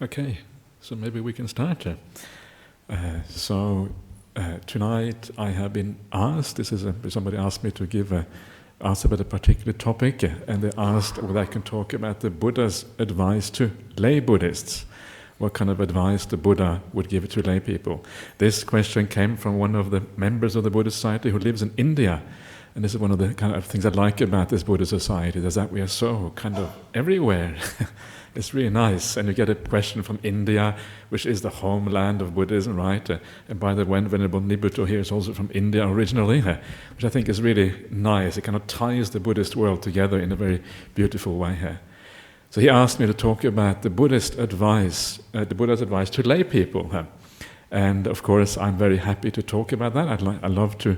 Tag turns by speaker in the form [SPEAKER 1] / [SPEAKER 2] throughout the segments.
[SPEAKER 1] Okay, so maybe we can start. Tonight I have been asked, somebody asked me to ask about a particular topic, and they asked whether I can talk about the Buddha's advice to lay Buddhists. What kind of advice the Buddha would give to lay people. This question came from one of the members of the Buddhist Society who lives in India. And this is one of the kind of things I like about this Buddhist Society, is that we are so kind of everywhere. It's really nice. And you get a question from India, which is the homeland of Buddhism, right? And by the way, Venerable Nibbutto here is also from India originally, which I think is really nice. It kind of ties the Buddhist world together in a very beautiful way here. So he asked me to talk about the Buddha's advice to lay people. And of course, I'm very happy to talk about that. I love to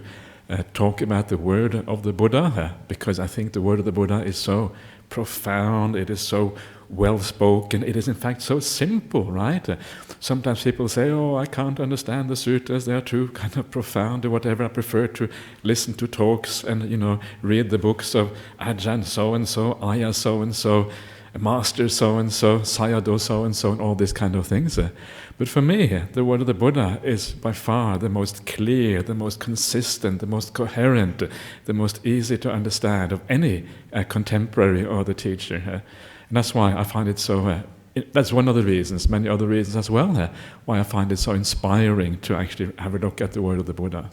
[SPEAKER 1] talk about the word of the Buddha, because I think the word of the Buddha is so profound, it is so well spoken, it is in fact so simple, right? Sometimes people say, oh, I can't understand the sutras, they are too kind of profound or whatever. I prefer to listen to talks and, read the books of Ajahn so-and-so, Ayya so-and-so, Master so-and-so, Sayadaw so-and-so, and all these kind of things. But for me, the word of the Buddha is by far the most clear, the most consistent, the most coherent, the most easy to understand of any contemporary or other teacher. And that's why I find it so, that's one of the reasons, many other reasons as well, why I find it so inspiring to actually have a look at the word of the Buddha.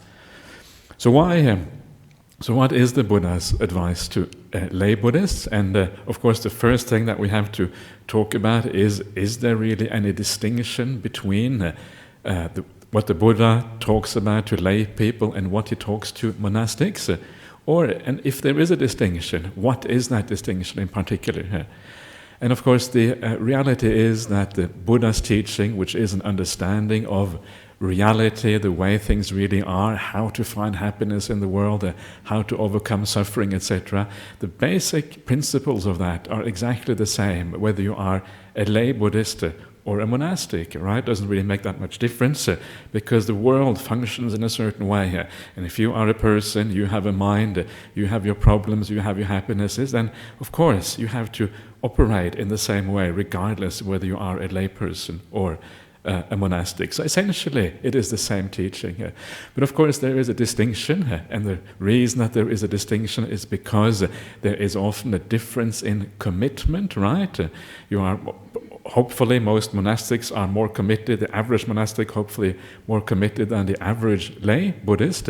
[SPEAKER 1] So what is the Buddha's advice to lay Buddhists? And of course the first thing that we have to talk about is there really any distinction between what the Buddha talks about to lay people and what he talks to monastics? And if there is a distinction, what is that distinction in particular? And of course the reality is that the Buddha's teaching, which is an understanding of reality, the way things really are, how to find happiness in the world, how to overcome suffering, etc. The basic principles of that are exactly the same, whether you are a lay Buddhist or a monastic, right? Doesn't really make that much difference, because the world functions in a certain way. And if you are a person, you have a mind, you have your problems, you have your happinesses, then of course you have to operate in the same way, regardless whether you are a lay person or a monastic. So essentially it is the same teaching. But of course there is a distinction, and the reason that there is a distinction is because there is often a difference in commitment, right? Hopefully most monastics are more committed, the average monastic hopefully more committed than the average lay Buddhist.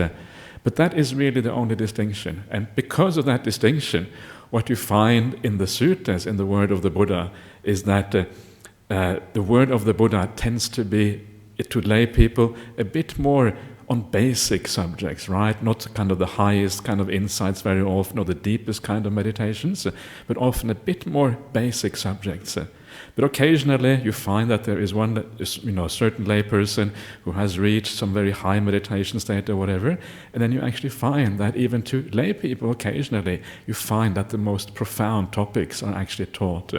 [SPEAKER 1] But that is really the only distinction. And because of that distinction, what you find in the suttas, in the word of the Buddha, is that the word of the Buddha tends to be, to lay people, a bit more on basic subjects, right? Not kind of the highest kind of insights very often, or the deepest kind of meditations, but often a bit more basic subjects. But occasionally you find that there is one, a certain layperson who has reached some very high meditation state or whatever, and then you actually find that even to lay people occasionally, you find that the most profound topics are actually taught.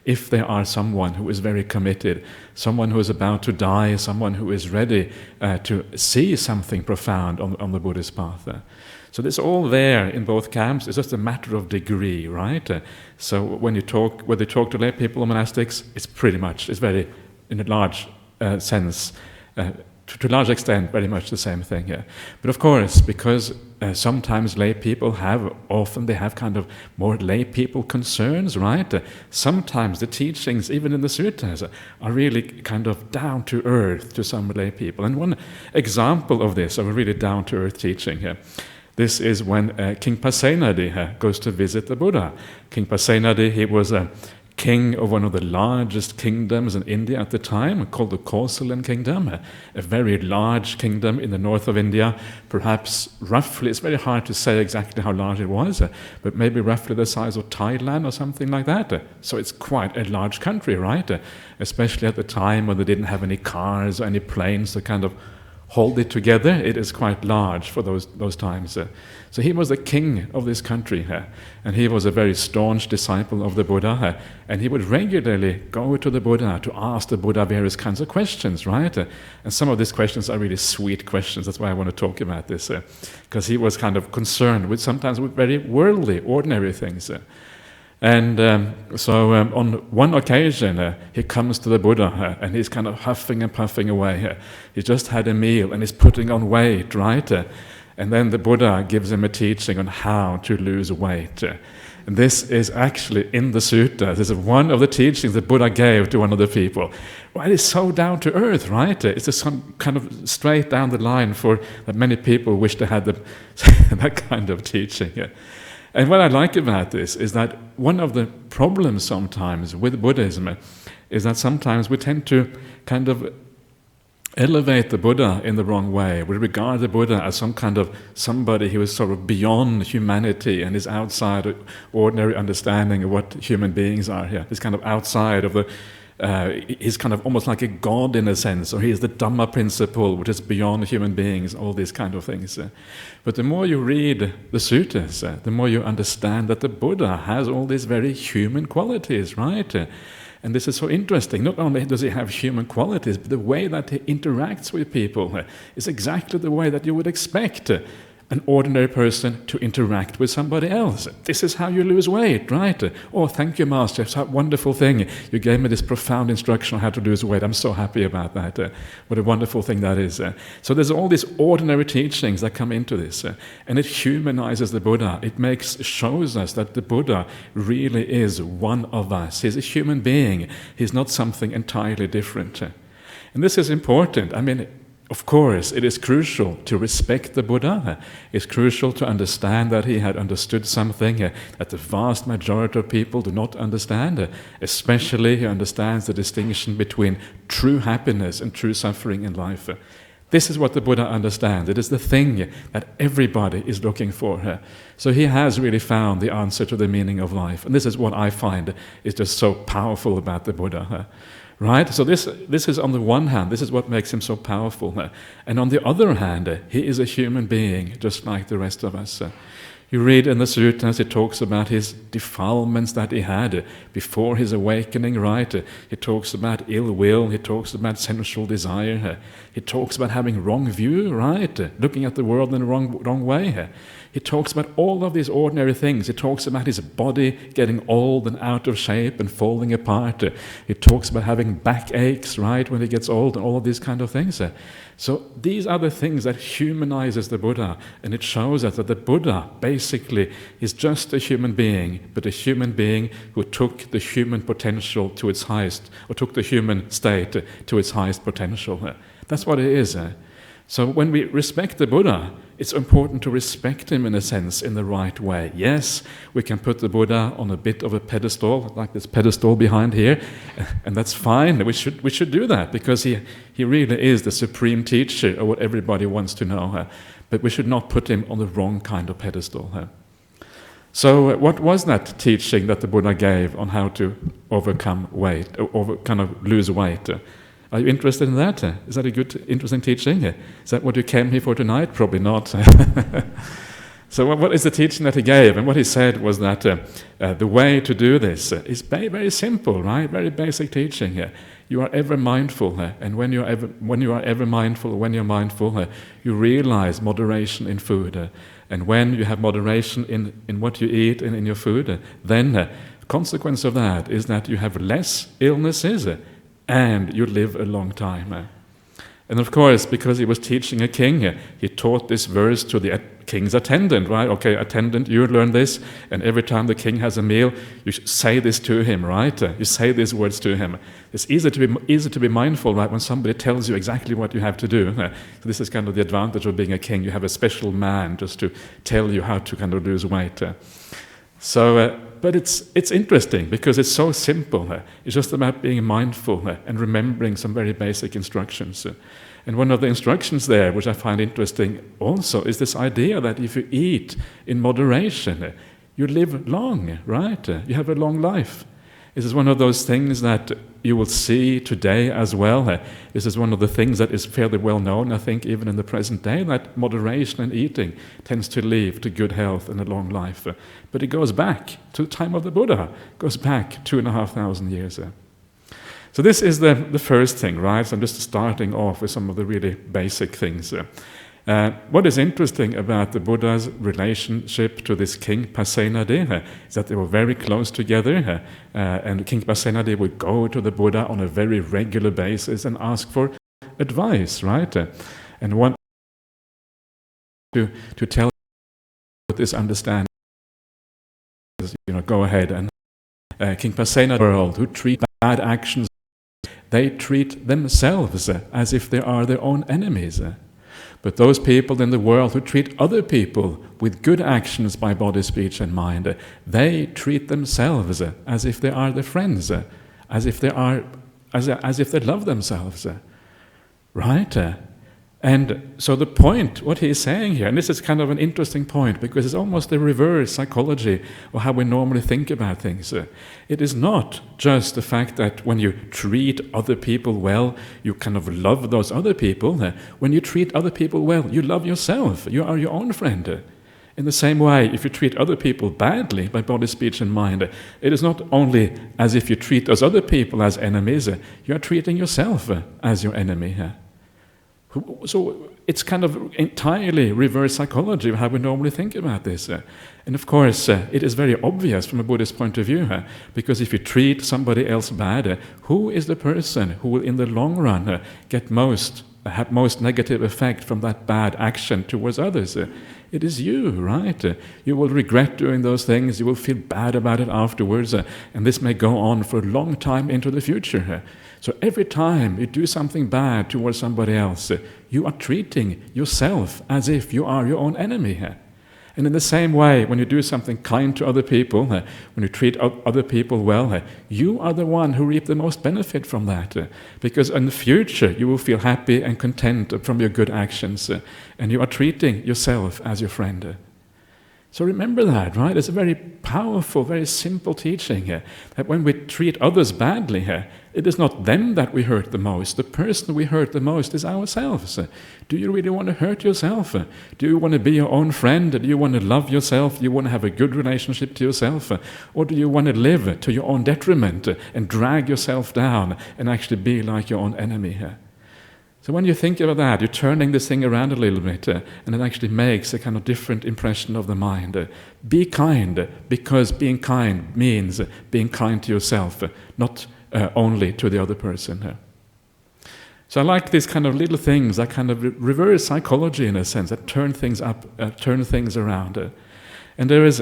[SPEAKER 1] If there are someone who is very committed, someone who is about to die, someone who is ready to see something profound on the Buddhist path. So it's all there in both camps. It's just a matter of degree, right? So whether you talk to lay people or monastics, it's very, in a large sense, to a large extent, very much the same thing here. But of course, because sometimes lay people often kind of more lay people concerns, right? Sometimes the teachings, even in the suttas, are really kind of down to earth to some lay people. And one example of this, of a really down to earth teaching here, this is when King Passana goes to visit the Buddha. King Passana, he was a king of one of the largest kingdoms in India at the time, called the Kosalan kingdom, a very large kingdom in the north of India, perhaps roughly, it's very hard to say exactly how large it was, but maybe roughly the size of Thailand or something like that. So it's quite a large country, right? Especially at the time when they didn't have any cars or any planes to kind of hold it together. It is quite large for those times. So he was the king of this country, and he was a very staunch disciple of the Buddha, and he would regularly go to the Buddha to ask the Buddha various kinds of questions, right? And some of these questions are really sweet questions. That's why I want to talk about this, because he was kind of concerned sometimes with very worldly, ordinary things. And on one occasion, he comes to the Buddha and he's kind of huffing and puffing away. He's just had a meal and he's putting on weight, right? And then the Buddha gives him a teaching on how to lose weight. And this is actually in the sutta. This is one of the teachings that Buddha gave to one of the people. Well, it's so down to earth, right? It's just some kind of straight down the line for that many people wish they had that kind of teaching. And what I like about this is that one of the problems sometimes with Buddhism is that sometimes we tend to kind of elevate the Buddha in the wrong way. We regard the Buddha as some kind of somebody who is sort of beyond humanity and is outside ordinary understanding of what human beings are here. He's kind of outside of the he's kind of almost like a god in a sense, or he is the Dhamma principle, which is beyond human beings, all these kind of things. But the more you read the suttas, the more you understand that the Buddha has all these very human qualities, right? And this is so interesting. Not only does he have human qualities, but the way that he interacts with people is exactly the way that you would expect an ordinary person to interact with somebody else. This is how you lose weight, right? Oh, thank you, Master. It's a wonderful thing. You gave me this profound instruction on how to lose weight. I'm so happy about that. What a wonderful thing that is. So there's all these ordinary teachings that come into this. And it humanizes the Buddha. It shows us that the Buddha really is one of us. He's a human being. He's not something entirely different. And this is important. I mean, of course, it is crucial to respect the Buddha. It's crucial to understand that he had understood something that the vast majority of people do not understand. Especially, he understands the distinction between true happiness and true suffering in life. This is what the Buddha understands. It is the thing that everybody is looking for. So he has really found the answer to the meaning of life. And this is what I find is just so powerful about the Buddha. Right? So this is on the one hand, this is what makes him so powerful. And on the other hand, he is a human being, just like the rest of us. You read in the suttas, it talks about his defilements that he had before his awakening, right? He talks about ill will, he talks about sensual desire, he talks about having wrong view, right? Looking at the world in the wrong way. He talks about all of these ordinary things. He talks about his body getting old and out of shape and falling apart. He talks about having backaches, right, when he gets old, and all of these kind of things. So these are the things that humanizes the Buddha, and it shows us that the Buddha basically is just a human being, but a human being who took the human potential to its highest, or took the human state to its highest potential. That's what it is. So when we respect the Buddha, it's important to respect him in a sense, in the right way. Yes, we can put the Buddha on a bit of a pedestal, like this pedestal behind here, and that's fine. We should do that, because he really is the supreme teacher of what everybody wants to know. But we should not put him on the wrong kind of pedestal. So what was that teaching that the Buddha gave on how to overcome weight, or kind of lose weight? Are you interested in that? Is that a good, interesting teaching? Is that what you came here for tonight? Probably not. So what is the teaching that he gave? And what he said was that the way to do this is very, very simple, right? Very basic teaching. You are ever mindful, and when you're mindful, you realize moderation in food. And when you have moderation in what you eat and in your food, then the consequence of that is that you have less illnesses, and you live a long time. And of course, because he was teaching a king, he taught this verse to the king's attendant, right? Okay, attendant, you learn this, and every time the king has a meal, you say this to him, right? You say these words to him. It's easy to be mindful, right, when somebody tells you exactly what you have to do. So this is kind of the advantage of being a king. You have a special man just to tell you how to kind of lose weight. But it's interesting because it's so simple. It's just about being mindful and remembering some very basic instructions. And one of the instructions there, which I find interesting also, is this idea that if you eat in moderation, you live long, right? You have a long life. This is one of those things that you will see today as well. This is one of the things that is fairly well known, I think, even in the present day, that moderation in eating tends to lead to good health and a long life. But it goes back to the time of the Buddha, goes back 2,500 years. So this is the first thing, right? So I'm just starting off with some of the really basic things. What is interesting about the Buddha's relationship to this King Passana is that they were very close together, and King Passana would go to the Buddha on a very regular basis and ask for advice, right? And one to tell this understanding is, go ahead and King Passana, the world who treat bad actions, they treat themselves as if they are their own enemies. But those people in the world who treat other people with good actions by body, speech and mind, they treat themselves as if they are their friends, as if they love themselves. Right? And so the point, what he is saying here, and this is kind of an interesting point because it's almost the reverse psychology of how we normally think about things. It is not just the fact that when you treat other people well, you kind of love those other people. When you treat other people well, you love yourself. You are your own friend. In the same way, if you treat other people badly by body, speech and mind, it is not only as if you treat those other people as enemies, you are treating yourself as your enemy. So it's kind of entirely reverse psychology of how we normally think about this. And of course, it is very obvious from a Buddhist point of view, because if you treat somebody else bad, who is the person who will in the long run have most negative effect from that bad action towards others? It is you, right? You will regret doing those things, you will feel bad about it afterwards, and this may go on for a long time into the future. So every time you do something bad towards somebody else, you are treating yourself as if you are your own enemy. And in the same way, when you do something kind to other people, when you treat other people well, you are the one who reap the most benefit from that. Because in the future, you will feel happy and content from your good actions, and you are treating yourself as your friend. So remember that, right? It's a very powerful, very simple teaching here, that when we treat others badly here, it is not them that we hurt the most. The person we hurt the most is ourselves. Do you really want to hurt yourself? Do you want to be your own friend? Do you want to love yourself? Do you want to have a good relationship to yourself? Or do you want to live to your own detriment and drag yourself down and actually be like your own enemy here? So when you think about that, you're turning this thing around a little bit, and it actually makes a kind of different impression of the mind. Be kind, because being kind means being kind to yourself, not only to the other person. So I like these kind of little things, that kind of reverse psychology in a sense, that turn things up, turn things around. And there is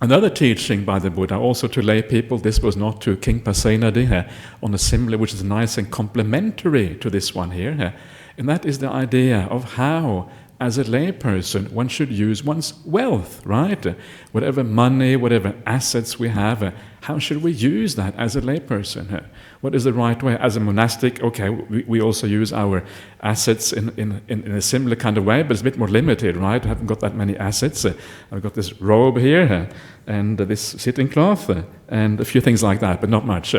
[SPEAKER 1] another teaching by the Buddha, also to lay people. This was not to King Passana on a similar, which is nice and complementary to this one here. And that is the idea of how, as a layperson, one should use one's wealth, right? Whatever money, whatever assets we have, how should we use that as a layperson? What is the right way? As a monastic, okay, we also use our assets in a similar kind of way, but it's a bit more limited, right? I haven't got that many assets. I've got this robe here, and this sitting cloth, and a few things like that, but not much.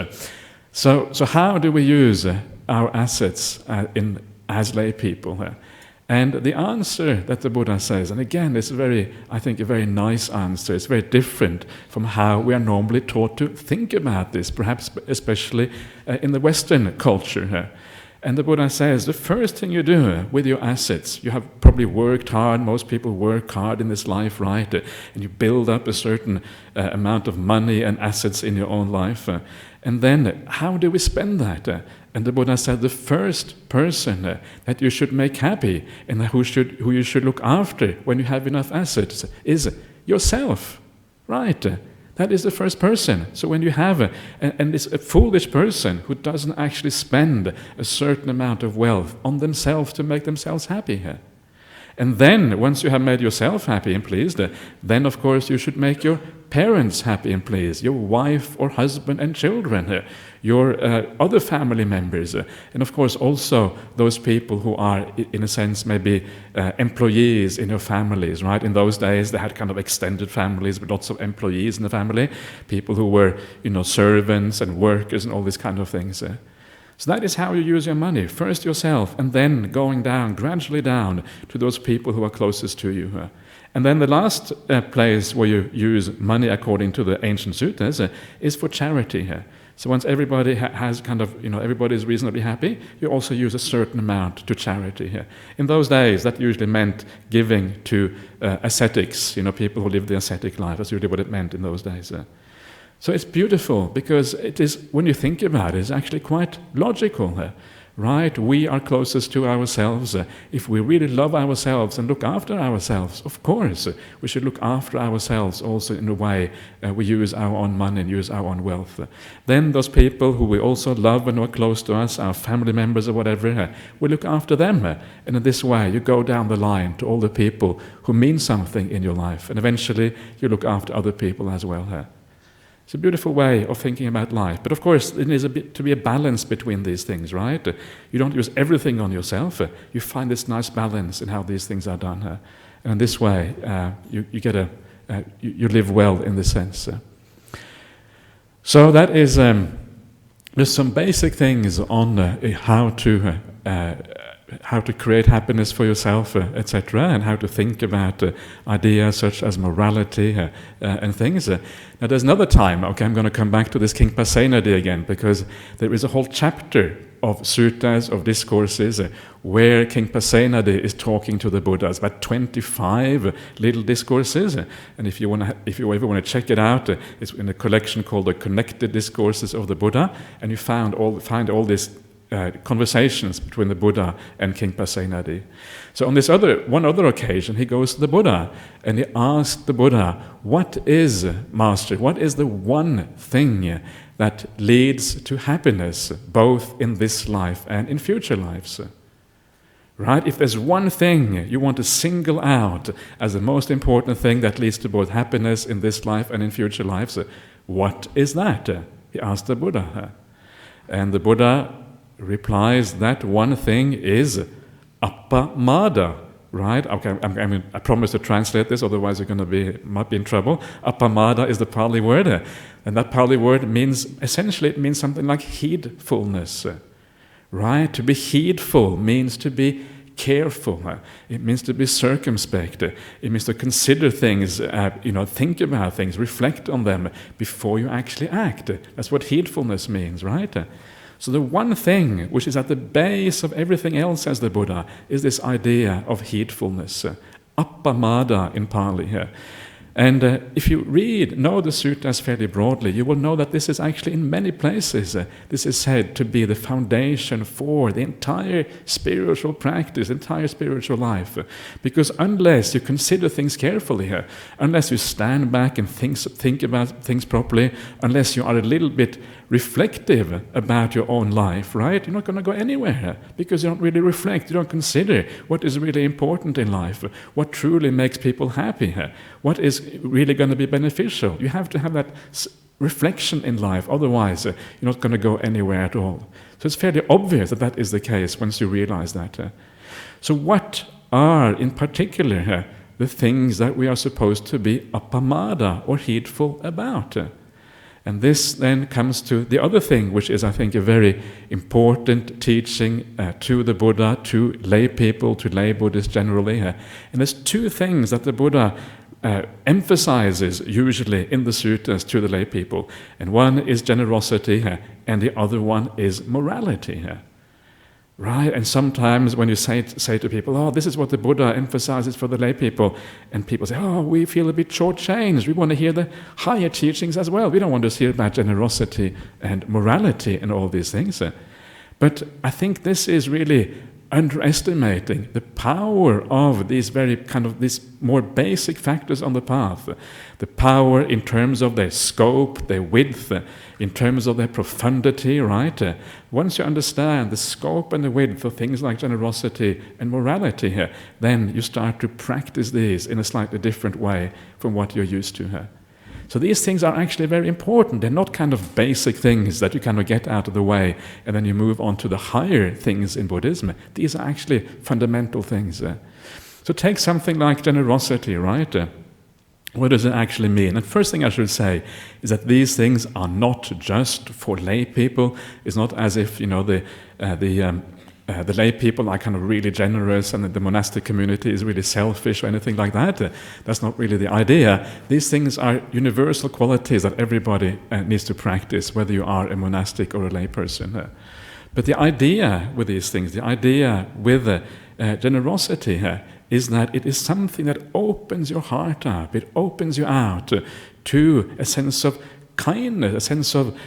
[SPEAKER 1] So how do we use our assets as lay people? And the answer that the Buddha says, and again, it's I think a very nice answer. It's very different from how we are normally taught to think about this, perhaps especially in the Western culture. And the Buddha says, the first thing you do with your assets, you have probably worked hard, most people work hard in this life, right? And you build up a certain amount of money and assets in your own life. And then, how do we spend that? And the Buddha said, the first person that you should make happy and who you should look after when you have enough assets is yourself, right? That is the first person. So when you have and it's a foolish person who doesn't actually spend a certain amount of wealth on themselves to make themselves happy. And then, once you have made yourself happy and pleased, then of course you should make your parents happy and pleased, your wife or husband and children, your other family members, and of course also those people who are, in a sense, maybe employees in your families, right? In those days they had kind of extended families with lots of employees in the family, people who were, servants and workers and all these kind of things. So that is how you use your money. First yourself, and then going down, gradually down, to those people who are closest to you. And then the last place where you use money according to the ancient suttas is for charity. So once everybody has kind of, everybody is reasonably happy, you also use a certain amount to charity here. In those days, that usually meant giving to ascetics, people who lived the ascetic life. That's usually what it meant in those days. So it's beautiful because it is, when you think about it, it's actually quite logical. Right? We are closest to ourselves. If we really love ourselves and look after ourselves, of course, we should look after ourselves also in a way we use our own money and use our own wealth. Then those people who we also love and who are close to us, our family members or whatever, we look after them. And in this way, you go down the line to all the people who mean something in your life. And eventually, you look after other people as well. It's a beautiful way of thinking about life. But of course, it needs to be a balance between these things, right? You don't use everything on yourself. You find this nice balance in how these things are done. And in this way, you live well in this sense. So that is there's some basic things on how to create happiness for yourself, etc., and how to think about ideas such as morality and things. Now there's another time, I'm going to come back to this King Passana again, because there is a whole chapter of suttas, of discourses, where King Passana is talking to the Buddhas, about 25 little discourses. And if you ever want to check it out, it's in a collection called the Connected Discourses of the Buddha, and you find all these conversations between the Buddha and King Passana. So on this one other occasion, he goes to the Buddha and he asks the Buddha, what is, Master, what is the one thing that leads to happiness, both in this life and in future lives? Right? If there's one thing you want to single out as the most important thing that leads to both happiness in this life and in future lives, what is that? He asked the Buddha. And the Buddha replies that one thing is appamada, right? Okay, I promise to translate this, otherwise you're might be in trouble. Appamada is the Pali word, and that Pali word means something like heedfulness, right? To be heedful means to be careful. It means to be circumspect. It means to consider things, think about things, reflect on them before you actually act. That's what heedfulness means, right? So the one thing which is at the base of everything else, says the Buddha, is this idea of heedfulness, appamada in Pali here. And if you know the suttas fairly broadly, you will know that this is actually in many places, this is said to be the foundation for the entire spiritual practice, entire spiritual life. Because unless you consider things carefully, unless you stand back and think about things properly, unless you are a little bit reflective about your own life, right? You're not going to go anywhere because you don't really reflect, you don't consider what is really important in life, what truly makes people happy, what is really going to be beneficial. You have to have that reflection in life, otherwise you're not going to go anywhere at all. So it's fairly obvious that is the case once you realize that. So what are in particular the things that we are supposed to be appamada or heedful about? And this then comes to the other thing, which is, I think, a very important teaching to the Buddha, to lay people, to lay Buddhists generally. And there's two things that the Buddha emphasizes usually in the suttas to the lay people. And one is generosity, and the other one is morality. Right? And sometimes when you say to people, this is what the Buddha emphasizes for the lay people, and people say, we feel a bit shortchanged. We want to hear the higher teachings as well. We don't want to hear about generosity and morality and all these things. But I think this is really underestimating the power of these these more basic factors on the path. The power in terms of their scope, their width, in terms of their profundity, right? Once you understand the scope and the width of things like generosity and morality, then you start to practice these in a slightly different way from what you're used to. So these things are actually very important. They're not kind of basic things that you kind of get out of the way and then you move on to the higher things in Buddhism. These are actually fundamental things. So take something like generosity, right? What does it actually mean? And first thing I should say is that these things are not just for lay people. It's not as if, the the lay people are kind of really generous and the monastic community is really selfish or anything like that. That's not really the idea. These things are universal qualities that everybody needs to practice, whether you are a monastic or a lay person. But the idea with these things, the idea with generosity is that it is something that opens your heart up, it opens you out to a sense of kindness, a sense of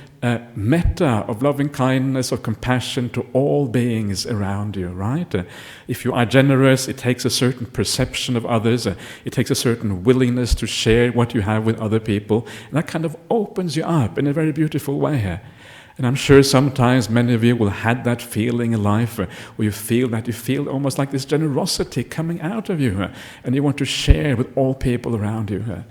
[SPEAKER 1] metta, of loving kindness, of compassion to all beings around you, right? If you are generous, it takes a certain perception of others, it takes a certain willingness to share what you have with other people, and that kind of opens you up in a very beautiful way. And I'm sure sometimes many of you will have that feeling in life where you feel almost like this generosity coming out of you, and you want to share with all people around you.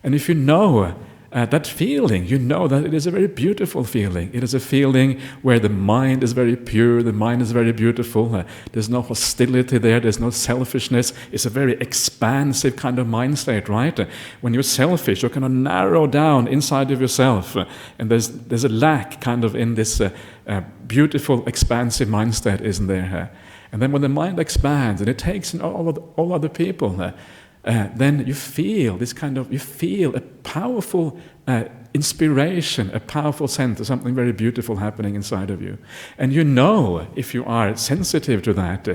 [SPEAKER 1] And if you know that feeling, you know that it is a very beautiful feeling. It is a feeling where the mind is very pure, the mind is very beautiful, there's no hostility there, there's no selfishness. It's a very expansive kind of mind state, right? When you're selfish, you're kind of narrow down inside of yourself, and there's a lack kind of in this beautiful, expansive mind state, isn't there? And then when the mind expands and it takes in all other people, then you feel a powerful inspiration, a powerful sense of something very beautiful happening inside of you. And you know, if you are sensitive to that,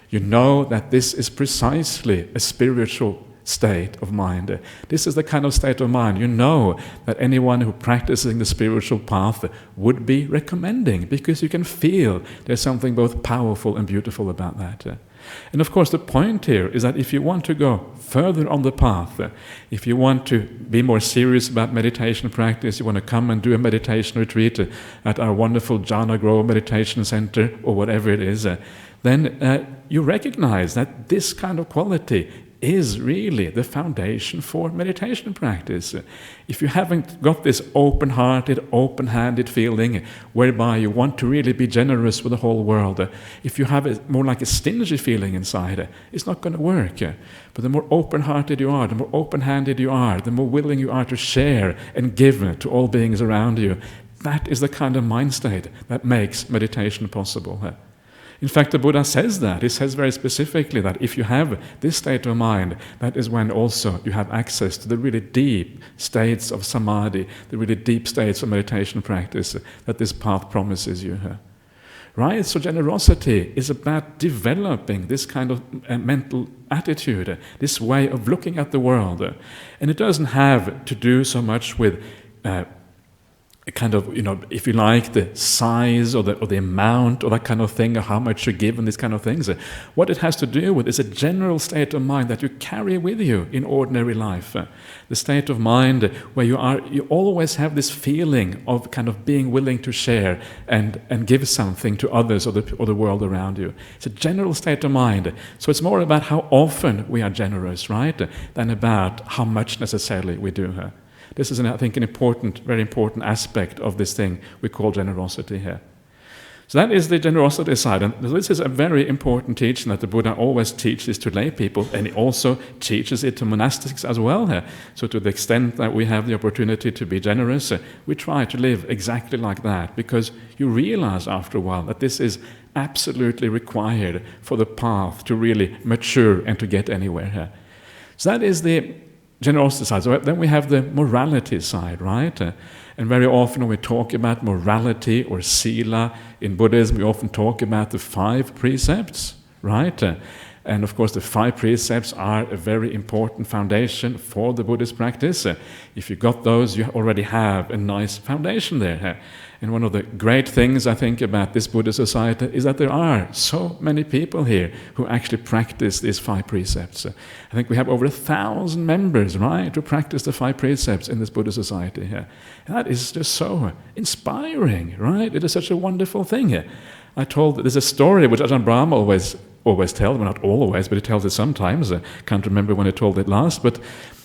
[SPEAKER 1] you know that this is precisely a spiritual state of mind. This is the kind of state of mind you know that anyone who practices the spiritual path would be recommending, because you can feel there's something both powerful and beautiful about that. And of course the point here is that if you want to go further on the path, if you want to be more serious about meditation practice, you want to come and do a meditation retreat at our wonderful Jhana Grove Meditation Center or whatever it is, then you recognize that this kind of quality is really the foundation for meditation practice. If you haven't got this open-hearted, open-handed feeling whereby you want to really be generous with the whole world, if you have more like a stingy feeling inside, it's not going to work. But the more open-hearted you are, the more open-handed you are, the more willing you are to share and give to all beings around you, that is the kind of mind state that makes meditation possible. In fact, the Buddha says that. He says very specifically that if you have this state of mind, that is when also you have access to the really deep states of samadhi, the really deep states of meditation practice that this path promises you. Right? So generosity is about developing this kind of mental attitude, this way of looking at the world. And it doesn't have to do so much with kind of, if you like, the size or the amount or that kind of thing, or how much you give and these kind of things. What it has to do with is a general state of mind that you carry with you in ordinary life. The state of mind where you always have this feeling of kind of being willing to share and give something to others or the world around you. It's a general state of mind. So it's more about how often we are generous, right, than about how much necessarily we do. This is, I think, very important aspect of this thing we call generosity here. So that is the generosity side. And this is a very important teaching that the Buddha always teaches to lay people, and he also teaches it to monastics as well here. So to the extent that we have the opportunity to be generous, we try to live exactly like that, because you realize after a while that this is absolutely required for the path to really mature and to get anywhere here. So that is the generosity side. So then we have the morality side, right? And very often when we talk about morality or sila in Buddhism, we often talk about the 5 precepts, right? And of course the 5 precepts are a very important foundation for the Buddhist practice. If you got those, you already have a nice foundation there. And one of the great things I think about this Buddhist society is that there are so many people here who actually practice these 5 precepts. I think we have over 1,000 members, right, who practice the 5 precepts in this Buddhist society here. And that is just so inspiring, right? It is such a wonderful thing here. There's a story which Ajahn Brahmali always tells, well, not always, but he tells it sometimes. I can't remember when he told it last, but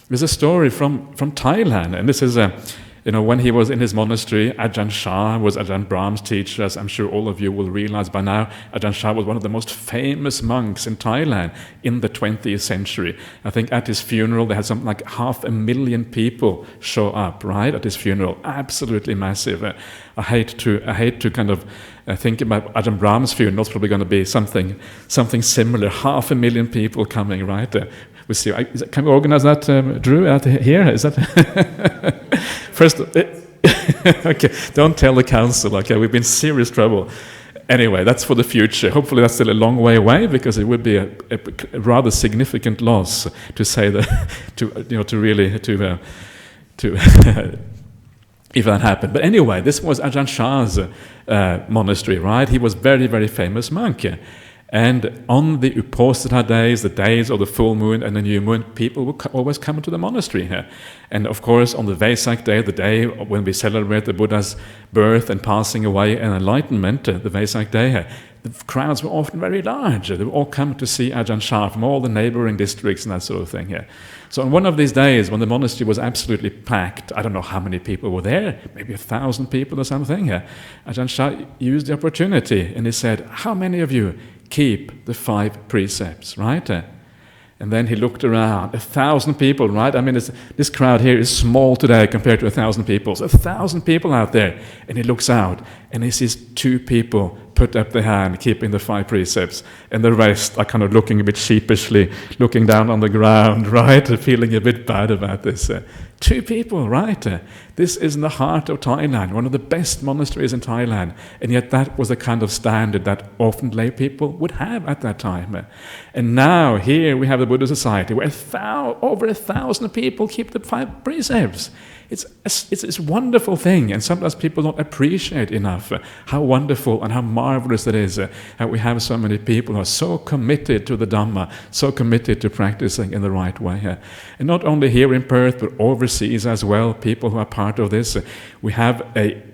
[SPEAKER 1] there's a story from Thailand, and this is when he was in his monastery, Ajahn Chah was Ajahn Brahm's teacher, as I'm sure all of you will realize by now. Ajahn Chah was one of the most famous monks in Thailand in the 20th century. I think at his funeral they had something like 500,000 people show up, right, at his funeral. Absolutely massive. I hate to kind of think about Ajahn Brahm's funeral. It's probably going to be something similar. 500,000 people coming, right? We see. Can we organize that, Drew, out here? Is that first? Okay, don't tell the council. Okay, we've been in serious trouble. Anyway, that's for the future. Hopefully, that's still a long way away, because it would be a rather significant loss to say that to if that happened. But anyway, this was Ajahn Chah's monastery, right? He was very, very famous monk. And on the Uposatha days, the days of the full moon and the new moon, people would always come to the monastery here. And of course, on the Vesak day, the day when we celebrate the Buddha's birth and passing away and enlightenment, the Vesak day, the crowds were often very large. They would all come to see Ajahn Chah from all the neighboring districts and that sort of thing here. So on one of these days, when the monastery was absolutely packed, I don't know how many people were there, maybe 1,000 people or something here, Ajahn Chah used the opportunity and he said, "How many of you keep the 5 precepts," right? And then he looked around, 1,000 people, right? I mean, this crowd here is small today compared to 1,000 people. So 1,000 people out there. And he looks out and he sees 2 people put up their hand, keeping the 5 precepts. And the rest are kind of looking a bit sheepishly, looking down on the ground, right? Feeling a bit bad about this. 2 people, right? This is in the heart of Thailand, one of the best monasteries in Thailand. And yet that was the kind of standard that often lay people would have at that time. And now here we have the Buddha Society where over 1,000 people keep the 5 precepts. It's a wonderful thing, and sometimes people don't appreciate enough how wonderful and how marvelous it is that we have so many people who are so committed to the Dhamma, so committed to practicing in the right way. And not only here in Perth, but overseas as well, people who are part of this. We have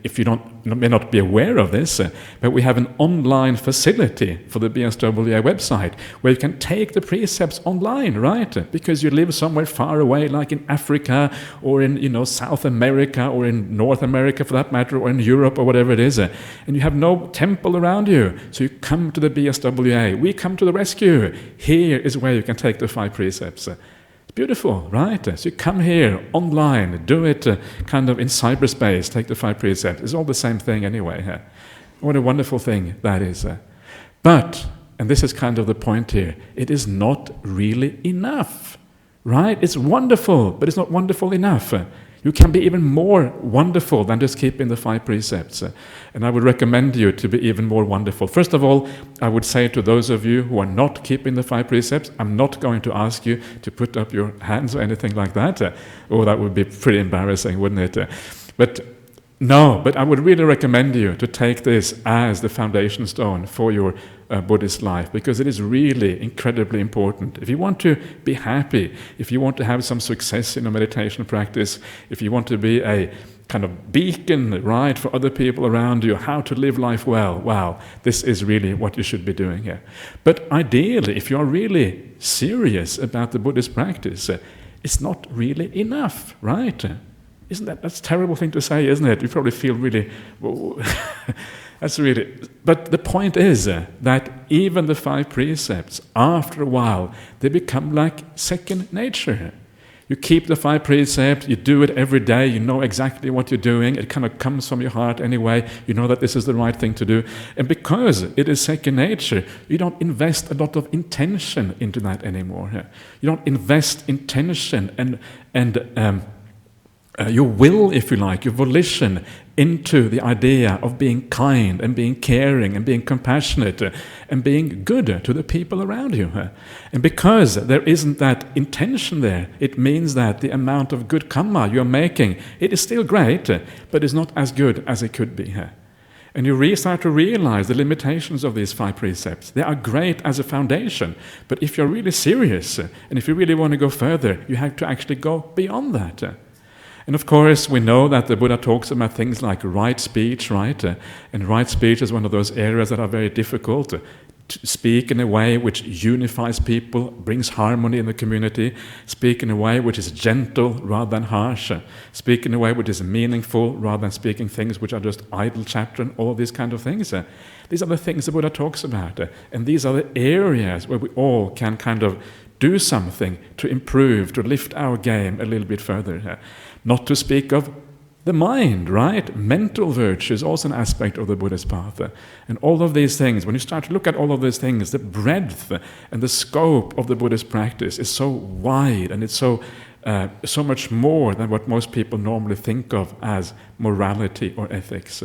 [SPEAKER 1] if you may not be aware of this, but we have an online facility for the BSWA website where you can take the precepts online, right? Because you live somewhere far away, like in Africa or in South America or in North America for that matter, or in Europe or whatever it is, and you have no temple around you, so you come to the BSWA. We come to the rescue. Here is where you can take the 5 precepts. Beautiful, right? So you come here online, do it kind of in cyberspace, take the 5 precepts. It's all the same thing anyway. What a wonderful thing that is. But, and this is kind of the point here, it is not really enough, right? It's wonderful, but it's not wonderful enough. You can be even more wonderful than just keeping the 5 precepts. And I would recommend you to be even more wonderful. First of all, I would say to those of you who are not keeping the 5 precepts, I'm not going to ask you to put up your hands or anything like that. Oh, that would be pretty embarrassing, wouldn't it? But I would really recommend you to take this as the foundation stone for your Buddhist life, because it is really incredibly important. If you want to be happy, if you want to have some success in a meditation practice, if you want to be a kind of beacon, right, for other people around you, how to live life well, wow, this is really what you should be doing here. But ideally, if you're really serious about the Buddhist practice, it's not really enough, right? That's a terrible thing to say, isn't it? You probably feel really, but the point is that even the 5 precepts, after a while, they become like second nature. You keep the 5 precepts, you do it every day, you know exactly what you're doing, it kind of comes from your heart anyway, you know that this is the right thing to do. And because it is second nature, you don't invest a lot of intention into that anymore. You don't invest intention and your will, if you like, your volition into the idea of being kind and being caring and being compassionate and being good to the people around you. And because there isn't that intention there, it means that the amount of good karma you're making, it is still great, but it's not as good as it could be. And you start to realize the limitations of these 5 precepts. They are great as a foundation, but if you're really serious and if you really want to go further, you have to actually go beyond that. And of course, we know that the Buddha talks about things like right speech, right? And right speech is one of those areas that are very difficult. to speak in a way which unifies people, brings harmony in the community, speak in a way which is gentle rather than harsh, speak in a way which is meaningful rather than speaking things which are just idle chatter and all these kind of things. These are the things the Buddha talks about, and these are the areas where we all can kind of do something to improve, to lift our game a little bit further. Not to speak of the mind, right? Mental virtue is also an aspect of the Buddhist path. And all of these things, when you start to look at all of these things, the breadth and the scope of the Buddhist practice is so wide, and it's so much more than what most people normally think of as morality or ethics.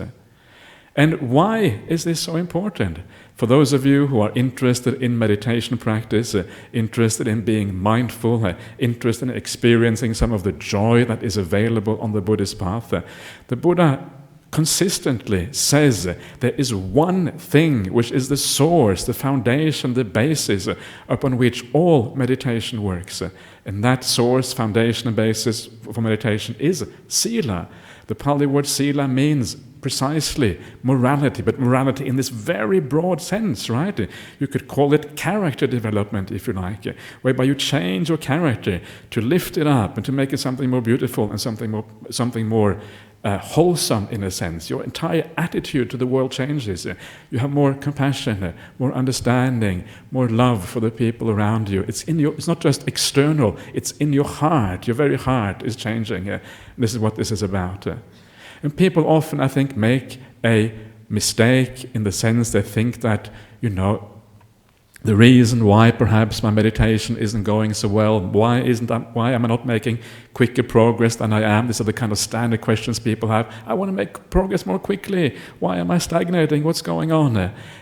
[SPEAKER 1] And why is this so important? For those of you who are interested in meditation practice, interested in being mindful, interested in experiencing some of the joy that is available on the Buddhist path, the Buddha consistently says there is one thing which is the source, the foundation, the basis upon which all meditation works. And that source, foundation, and basis for meditation is sila. The Pali word sila means precisely morality, but morality in this very broad sense, right? You could call it character development, if you like, whereby you change your character to lift it up and to make it something more beautiful and something more wholesome in a sense. Your entire attitude to the world changes. You have more compassion, more understanding, more love for the people around you. It's not just external, it's in your heart. Your very heart is changing. This is what this is about. And people often, I think, make a mistake in the sense they think that, the reason why perhaps my meditation isn't going so well, why am I not making quicker progress than I am? These are the kind of standard questions people have. I want to make progress more quickly. Why am I stagnating? What's going on?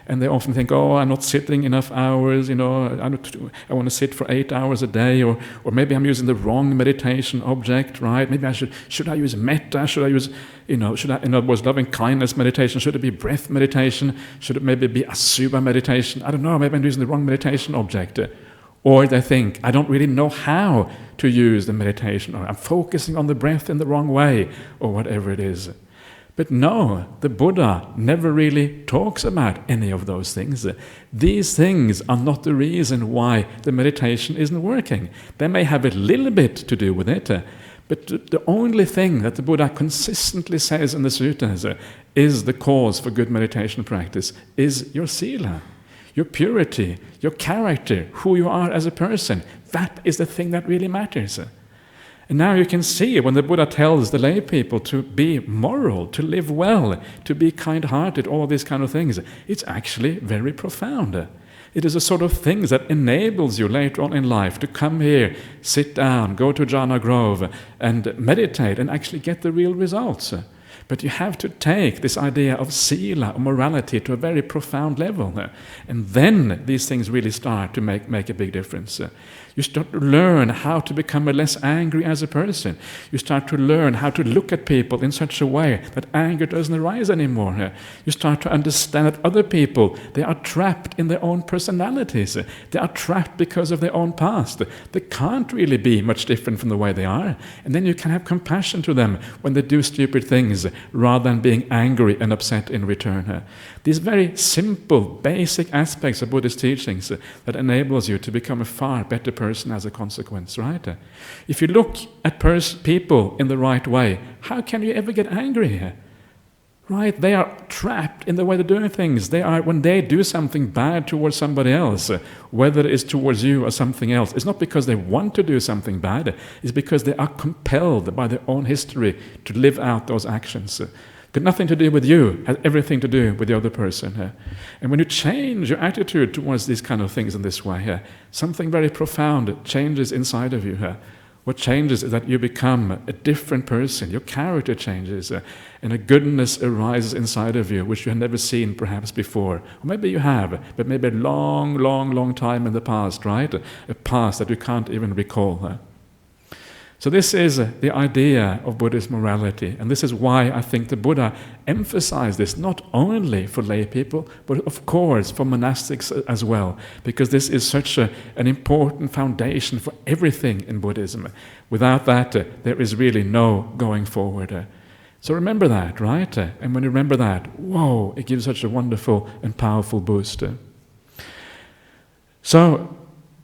[SPEAKER 1] And they often think, I'm not sitting enough hours, I want to sit for 8 hours a day, or maybe I'm using the wrong meditation object, right? Maybe should I use metta? Should I use, in other words, loving kindness meditation? Should it be breath meditation? Should it maybe be asubha meditation? I don't know, maybe I'm using the wrong meditation object. Or they think, I don't really know how to use the meditation, or I'm focusing on the breath in the wrong way, or whatever it is. But no, the Buddha never really talks about any of those things. These things are not the reason why the meditation isn't working. They may have a little bit to do with it, but the only thing that the Buddha consistently says in the suttas is the cause for good meditation practice is your sila, your purity, your character, who you are as a person. That is the thing that really matters. And now you can see when the Buddha tells the lay people to be moral, to live well, to be kind-hearted, all these kind of things, it's actually very profound. It is a sort of thing that enables you later on in life to come here, sit down, go to Jhana Grove and meditate and actually get the real results. But you have to take this idea of sila, or morality, to a very profound level. And then these things really start to make a big difference. You start to learn how to become less angry as a person. You start to learn how to look at people in such a way that anger doesn't arise anymore. You start to understand that other people, they are trapped in their own personalities. They are trapped because of their own past. They can't really be much different from the way they are. And then you can have compassion to them when they do stupid things, rather than being angry and upset in return. These very simple, basic aspects of Buddhist teachings that enables you to become a far better person as a consequence, right? If you look at people in the right way, how can you ever get angry? Right? They are trapped in the way they're doing things. When they do something bad towards somebody else, whether it is towards you or something else, it's not because they want to do something bad, it's because they are compelled by their own history to live out those actions. Got nothing to do with you, has everything to do with the other person. And when you change your attitude towards these kind of things in this way, something very profound changes inside of you. What changes is that you become a different person. Your character changes, and a goodness arises inside of you, which you have never seen perhaps before. Or maybe you have, but maybe a long, long, long time in the past, right? A past that you can't even recall. So this is the idea of Buddhist morality, and this is why I think the Buddha emphasized this, not only for lay people, but of course for monastics as well, because this is such an important foundation for everything in Buddhism. Without that, there is really no going forward. So remember that, right? And when you remember that, whoa, it gives such a wonderful and powerful boost. So,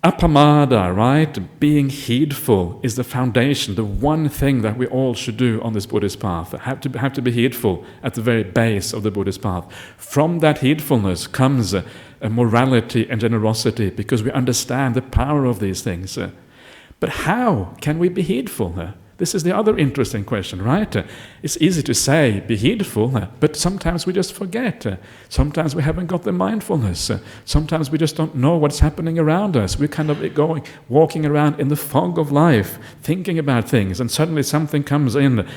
[SPEAKER 1] apamada, right? Being heedful is the foundation, the one thing that we all should do on this Buddhist path. Have to be heedful at the very base of the Buddhist path. From that heedfulness comes a morality and generosity, because we understand the power of these things. But how can we be heedful? This is the other interesting question, right? It's easy to say, be heedful, but sometimes we just forget. Sometimes we haven't got the mindfulness. Sometimes we just don't know what's happening around us. We're kind of walking around in the fog of life, thinking about things, and suddenly something comes in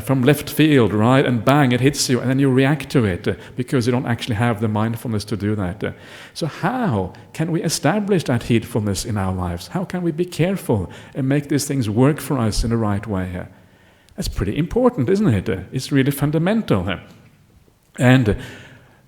[SPEAKER 1] from left field, right, and bang, it hits you, and then you react to it because you don't actually have the mindfulness to do that. So how can we establish that heedfulness in our lives? How can we be careful and make these things work for us in the right way? That's pretty important, isn't it? It's really fundamental. And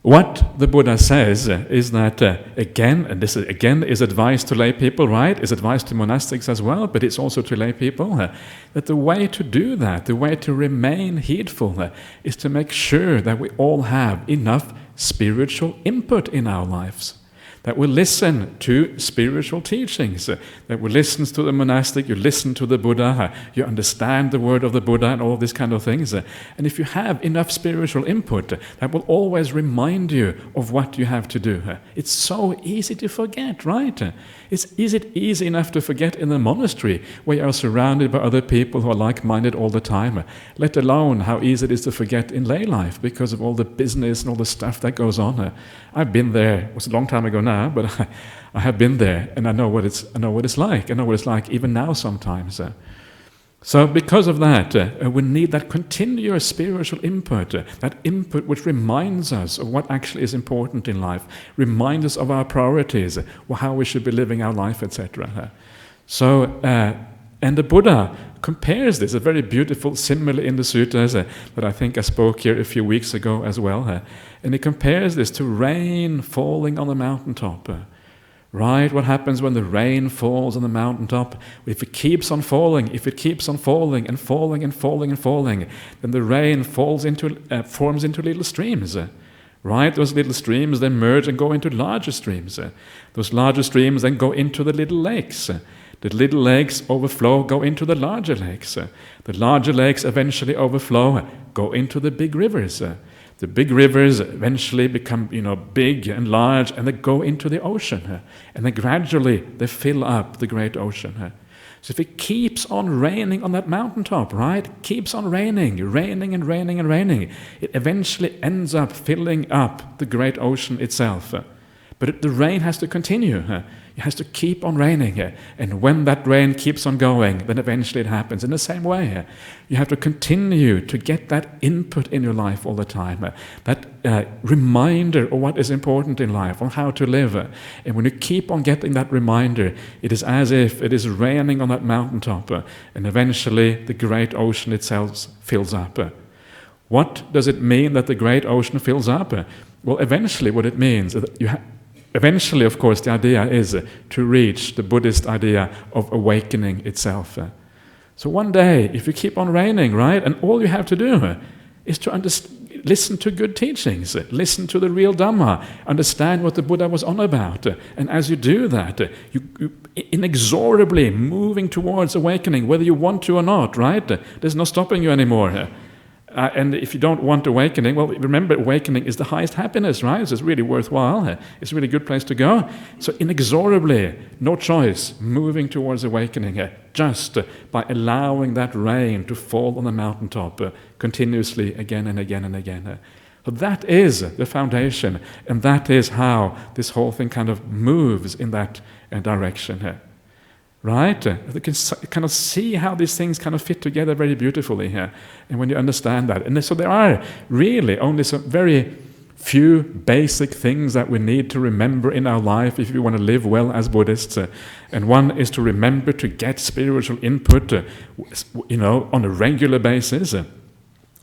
[SPEAKER 1] what the Buddha says is that, again, and this again is advice to lay people, right? It's advice to monastics as well, but it's also to lay people, that the way to do that, the way to remain heedful, is to make sure that we all have enough spiritual input in our lives. That we listen to spiritual teachings, that we listen to the monastic, you listen to the Buddha, you understand the word of the Buddha and all these kind of things. And if you have enough spiritual input, that will always remind you of what you have to do. It's so easy to forget, right? Is it easy enough to forget in the monastery, where you are surrounded by other people who are like-minded all the time, let alone how easy it is to forget in lay life because of all the business and all the stuff that goes on. I've been there. It was a long time ago now, but I have been there, and I know what it's like. I know what it's like even now sometimes. So because of that, we need that continuous spiritual input, that input which reminds us of what actually is important in life, reminds us of our priorities, how we should be living our life, etc. So, and the Buddha compares this, a very beautiful simile in the sutras that I think I spoke here a few weeks ago as well. And he compares this to rain falling on the mountaintop. Right? What happens when the rain falls on the mountaintop? If it keeps on falling and falling and falling and falling, then the rain forms into little streams. Right? Those little streams then merge and go into larger streams. Those larger streams then go into the little lakes. The little lakes overflow, go into the larger lakes. The larger lakes eventually overflow, go into the big rivers. The big rivers eventually become, big and large, and they go into the ocean. And then gradually they fill up the great ocean. So if it keeps on raining on that mountaintop, right? Keeps on raining and raining and raining, it eventually ends up filling up the great ocean itself. But the rain has to continue. It has to keep on raining. And when that rain keeps on going, then eventually it happens. In the same way, you have to continue to get that input in your life all the time. That reminder of what is important in life, on how to live. And when you keep on getting that reminder, it is as if it is raining on that mountaintop. And eventually the great ocean itself fills up. What does it mean that the great ocean fills up? Well, eventually what it means is that eventually, of course, the idea is to reach the Buddhist idea of awakening itself. So one day, if you keep on raining, right, and all you have to do is to listen to good teachings, listen to the real Dhamma, understand what the Buddha was on about. And as you do that, you inexorably moving towards awakening, whether you want to or not, right? There's no stopping you anymore. And if you don't want awakening, well, remember, awakening is the highest happiness, right? So it's really worthwhile. It's a really good place to go. So inexorably, no choice, moving towards awakening, just by allowing that rain to fall on the mountaintop continuously again and again and again. So that is the foundation, and that is how this whole thing kind of moves in that direction. Right? You can kind of see how these things kind of fit together very beautifully here. And when you understand that. And so there are really only some very few basic things that we need to remember in our life if we want to live well as Buddhists. And one is to remember to get spiritual input, on a regular basis.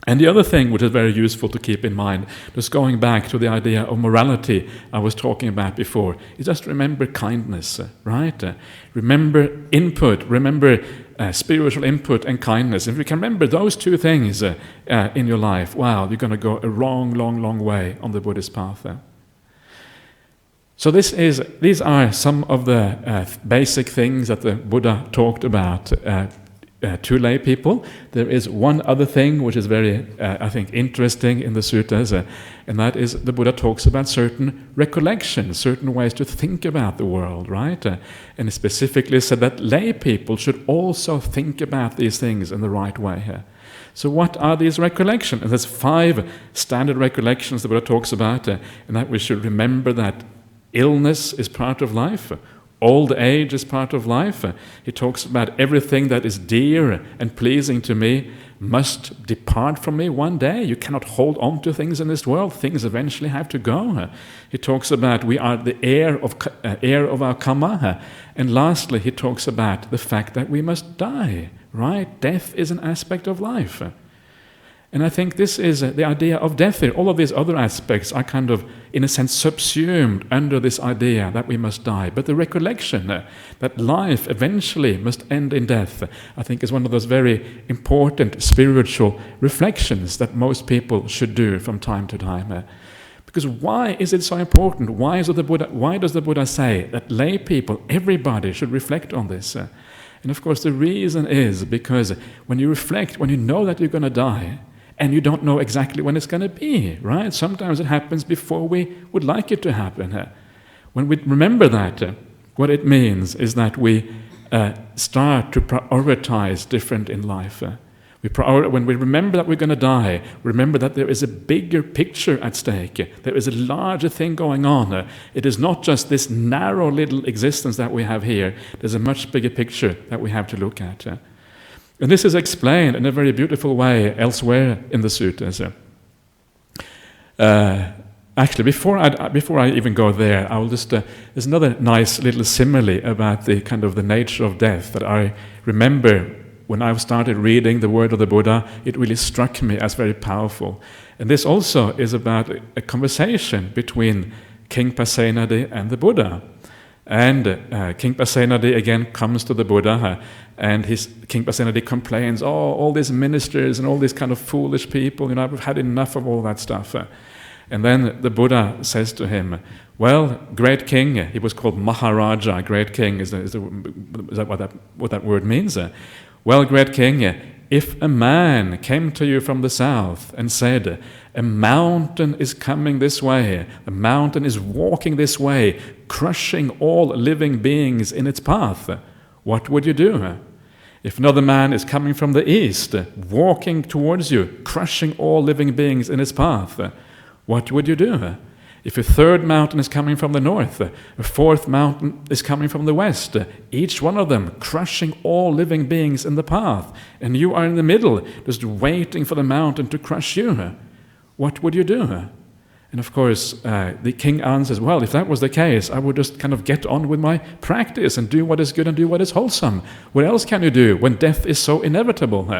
[SPEAKER 1] And the other thing which is very useful to keep in mind, just going back to the idea of morality I was talking about before, is just remember kindness, right? Remember input, remember spiritual input and kindness. If you can remember those two things in your life, wow, you're going to go a long, long, long way on the Buddhist path. So these are some of the basic things that the Buddha talked about to lay people. There is one other thing which is very, I think, interesting in the suttas, and that is the Buddha talks about certain recollections, certain ways to think about the world, right? And he specifically said that lay people should also think about these things in the right way. So what are these recollections? And there's 5 standard recollections the Buddha talks about, and that we should remember that illness is part of life. Old age is part of life. He talks about everything that is dear and pleasing to me must depart from me one day. You cannot hold on to things in this world. Things eventually have to go. He talks about we are the heir of our karma. And lastly, he talks about the fact that we must die, right? Death is an aspect of life. And I think this is the idea of death here. All of these other aspects are kind of, in a sense, subsumed under this idea that we must die. But the recollection that life eventually must end in death, I think is one of those very important spiritual reflections that most people should do from time to time. Because why is it so important? Why does the Buddha say that lay people, everybody, should reflect on this? And of course the reason is because when you reflect, when you know that you're going to die, and you don't know exactly when it's going to be, right? Sometimes it happens before we would like it to happen. When we remember that, what it means is that we start to prioritize different in life. When we remember that we're going to die, remember that there is a bigger picture at stake. There is a larger thing going on. It is not just this narrow little existence that we have here. There's a much bigger picture that we have to look at. And this is explained in a very beautiful way elsewhere in the suttas. Actually, before I even go there, I will just there's another nice little simile about the kind of the nature of death that I remember when I started reading the word of the Buddha. It really struck me as very powerful. And this also is about a conversation between King Passana and the Buddha. And King Passana again comes to the Buddha, and King Passana complains, all these ministers and all these kind of foolish people, I've had enough of all that stuff. And then the Buddha says to him, well, great king, he was called Maharaja, great king, is that what that word means? Well, great king, if a man came to you from the south and said, a mountain is coming this way, a mountain is walking this way, crushing all living beings in its path, what would you do? If another man is coming from the east, walking towards you, crushing all living beings in its path, what would you do? If a third mountain is coming from the north, a fourth mountain is coming from the west, each one of them crushing all living beings in the path, and you are in the middle, just waiting for the mountain to crush you, what would you do? And of course, the king answers, well, if that was the case, I would just kind of get on with my practice and do what is good and do what is wholesome. What else can you do when death is so inevitable?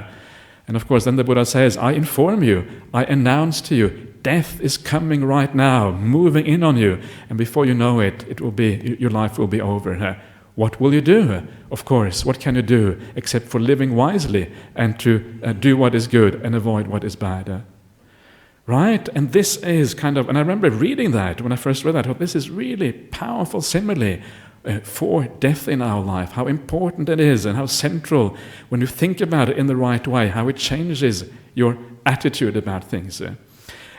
[SPEAKER 1] And of course, then the Buddha says, I inform you, I announce to you, death is coming right now, moving in on you, and before you know it, your life will be over. What will you do? Of course, what can you do except for living wisely and to do what is good and avoid what is bad? Right? And this is kind of, and I remember reading that, when I first read that, I thought this is really powerful simile for death in our life, how important it is and how central, when you think about it in the right way, how it changes your attitude about things.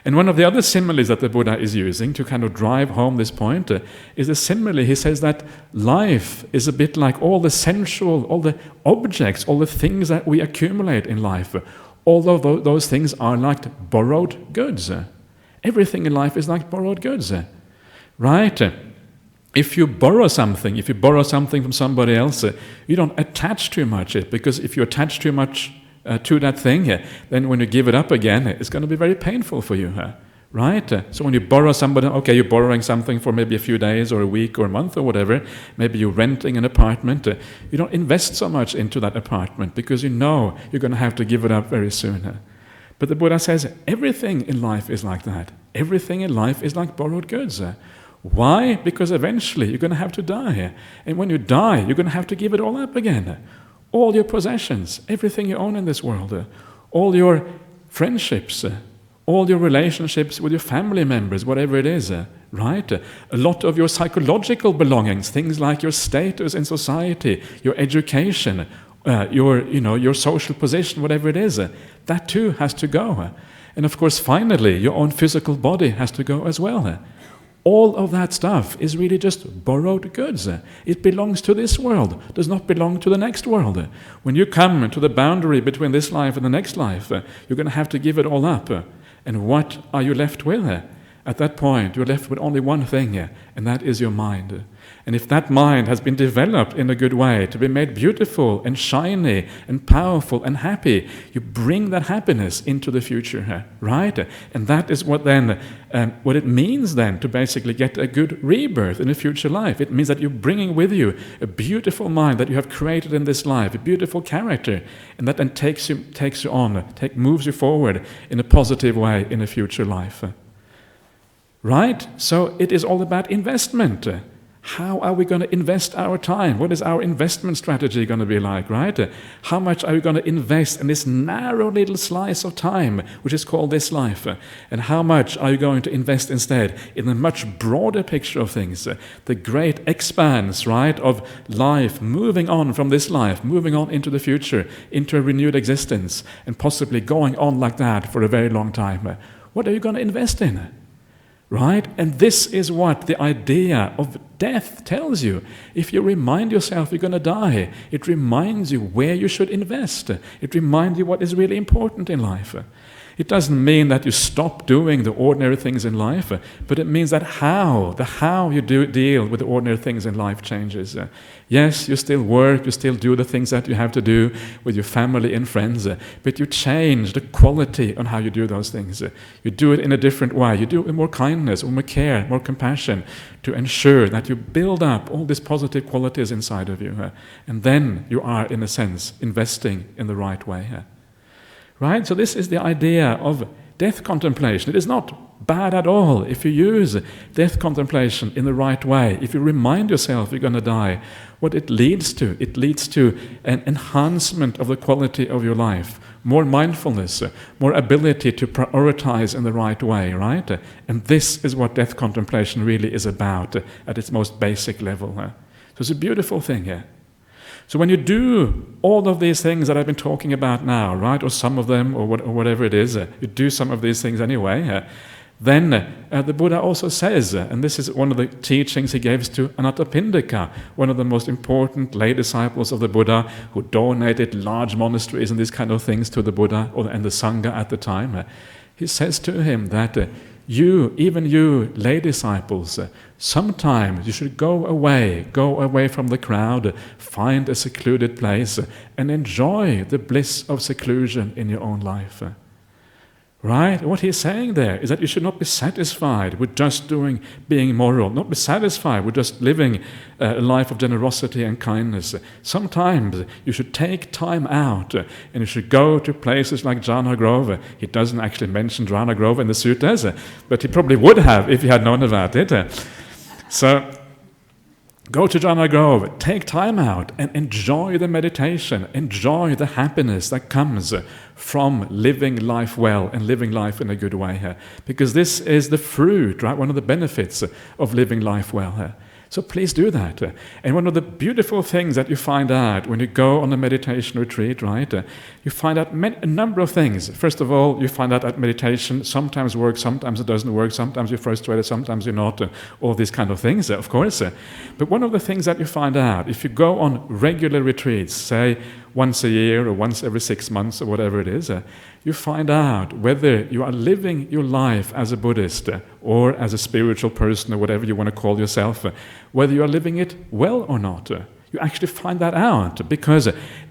[SPEAKER 1] And one of the other similes that the Buddha is using to kind of drive home this point is a simile. He says that life is a bit like all the sensual, all the objects, all the things that we accumulate in life. Although those things are like borrowed goods. Everything in life is like borrowed goods. Right? If you borrow something from somebody else, you don't attach too much to it, because if you attach too much to that thing, then when you give it up again, it's going to be very painful for you. Right? So when you borrow somebody, okay, you're borrowing something for maybe a few days or a week or a month or whatever, maybe you're renting an apartment, you don't invest so much into that apartment because you know you're going to have to give it up very soon. But the Buddha says everything in life is like that. Everything in life is like borrowed goods. Why? Because eventually you're going to have to die. And when you die, you're going to have to give it all up again. All your possessions, everything you own in this world, all your friendships, all your relationships with your family members, whatever it is, right? A lot of your psychological belongings, things like your status in society, your education, your social position, whatever it is, that too has to go. And of course, finally, your own physical body has to go as well. All of that stuff is really just borrowed goods. It belongs to this world, does not belong to the next world. When you come to the boundary between this life and the next life, you're going to have to give it all up. And what are you left with? At that point, you're left with only one thing, and that is your mind. And if that mind has been developed in a good way to be made beautiful and shiny and powerful and happy, you bring that happiness into the future, right? And that is what it means then to basically get a good rebirth in a future life. It means that you're bringing with you a beautiful mind that you have created in this life, a beautiful character, and that then moves you forward in a positive way in a future life. Right? So it is all about investment. How are we going to invest our time? What is our investment strategy going to be like, right? How much are we going to invest in this narrow little slice of time, which is called this life? And how much are you going to invest instead in a much broader picture of things? The great expanse, right, of life, moving on from this life, moving on into the future, into a renewed existence, and possibly going on like that for a very long time. What are you going to invest in? Right? And this is what the idea of death tells you. If you remind yourself you're going to die, it reminds you where you should invest. It reminds you what is really important in life. It doesn't mean that you stop doing the ordinary things in life, but it means that how you deal with the ordinary things in life changes. Yes, you still work, you still do the things that you have to do with your family and friends, but you change the quality on how you do those things. You do it in a different way. You do it with more kindness, more care, more compassion, to ensure that you build up all these positive qualities inside of you. And then you are, in a sense, investing in the right way. Right? So this is the idea of death contemplation. It is not bad at all if you use death contemplation in the right way. If you remind yourself you're going to die, what it leads to an enhancement of the quality of your life, more mindfulness, more ability to prioritize in the right way, right? And this is what death contemplation really is about at its most basic level. So it's a beautiful thing here. So when you do all of these things that I've been talking about now, right, or some of them, or whatever it is, you do some of these things anyway, then the Buddha also says, and this is one of the teachings he gives to Anathapindika, one of the most important lay disciples of the Buddha, who donated large monasteries and these kind of things to the Buddha and the Sangha at the time. He says to him that even you lay disciples, sometimes you should go away from the crowd, find a secluded place, and enjoy the bliss of seclusion in your own life. Right? What he's saying there is that you should not be satisfied with just being moral, not be satisfied with just living a life of generosity and kindness. Sometimes you should take time out and you should go to places like Jhana Grove. He doesn't actually mention Jhana Grove in the suttas, but he probably would have if he had known about it. So go to Jhana Grove, take time out and enjoy the meditation, enjoy the happiness that comes from living life well and living life in a good way here. Because this is the fruit, right? One of the benefits of living life well here. So please do that. And one of the beautiful things that you find out when you go on a meditation retreat, right? You find out a number of things. First of all, you find out that meditation sometimes works, sometimes it doesn't work, sometimes you're frustrated, sometimes you're not, all these kind of things, of course. But one of the things that you find out, if you go on regular retreats, say once a year or once every 6 months or whatever it is, you find out whether you are living your life as a Buddhist or as a spiritual person or whatever you want to call yourself, whether you are living it well or not. You actually find that out, because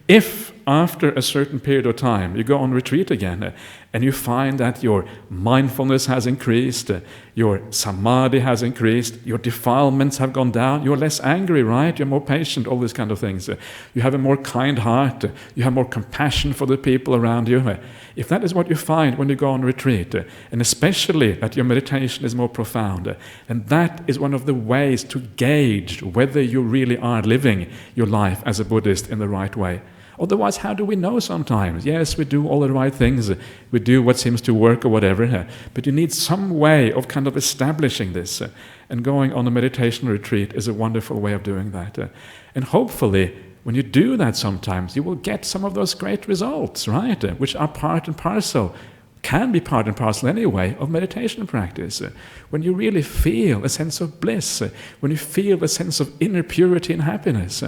[SPEAKER 1] if after a certain period of time you go on retreat again and you find that your mindfulness has increased, your samadhi has increased, your defilements have gone down, you're less angry, right? You're more patient, all these kind of things. You have a more kind heart, you have more compassion for the people around you. If that is what you find when you go on retreat, and especially that your meditation is more profound, and that is one of the ways to gauge whether you really are living your life as a Buddhist in the right way. Otherwise, how do we know sometimes? Yes, we do all the right things, we do what seems to work or whatever, but you need some way of kind of establishing this. And going on a meditation retreat is a wonderful way of doing that. And hopefully, when you do that sometimes, you will get some of those great results, right? Which are part and parcel, can be part and parcel anyway, of meditation practice. When you really feel a sense of bliss, when you feel a sense of inner purity and happiness.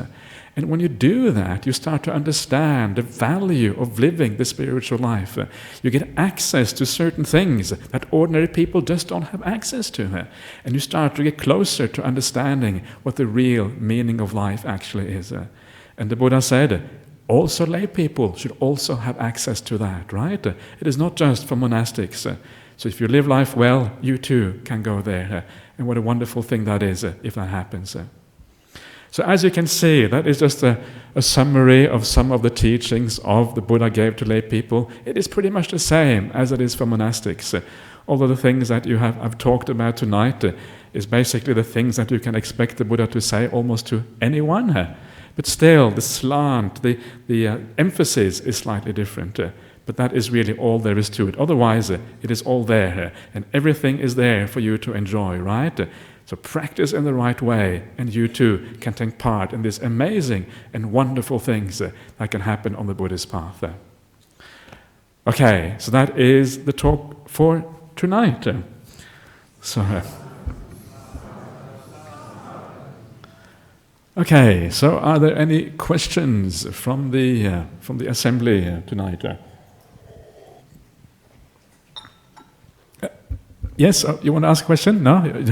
[SPEAKER 1] And when you do that, you start to understand the value of living the spiritual life. You get access to certain things that ordinary people just don't have access to. And you start to get closer to understanding what the real meaning of life actually is. And the Buddha said, also lay people should also have access to that, right? It is not just for monastics. So if you live life well, you too can go there. And what a wonderful thing that is if that happens. So as you can see, that is just a summary of some of the teachings of the Buddha gave to lay people. It is pretty much the same as it is for monastics. All of the things that I've talked about tonight is basically the things that you can expect the Buddha to say almost to anyone. But still, the slant, the emphasis is slightly different. But that is really all there is to it. Otherwise, it is all there, and everything is there for you to enjoy, right? So practice in the right way, and you too can take part in these amazing and wonderful things that can happen on the Buddhist path. Okay, so that is the talk for tonight. Okay, so are there any questions from the assembly tonight? Yes, you want to ask a question? No?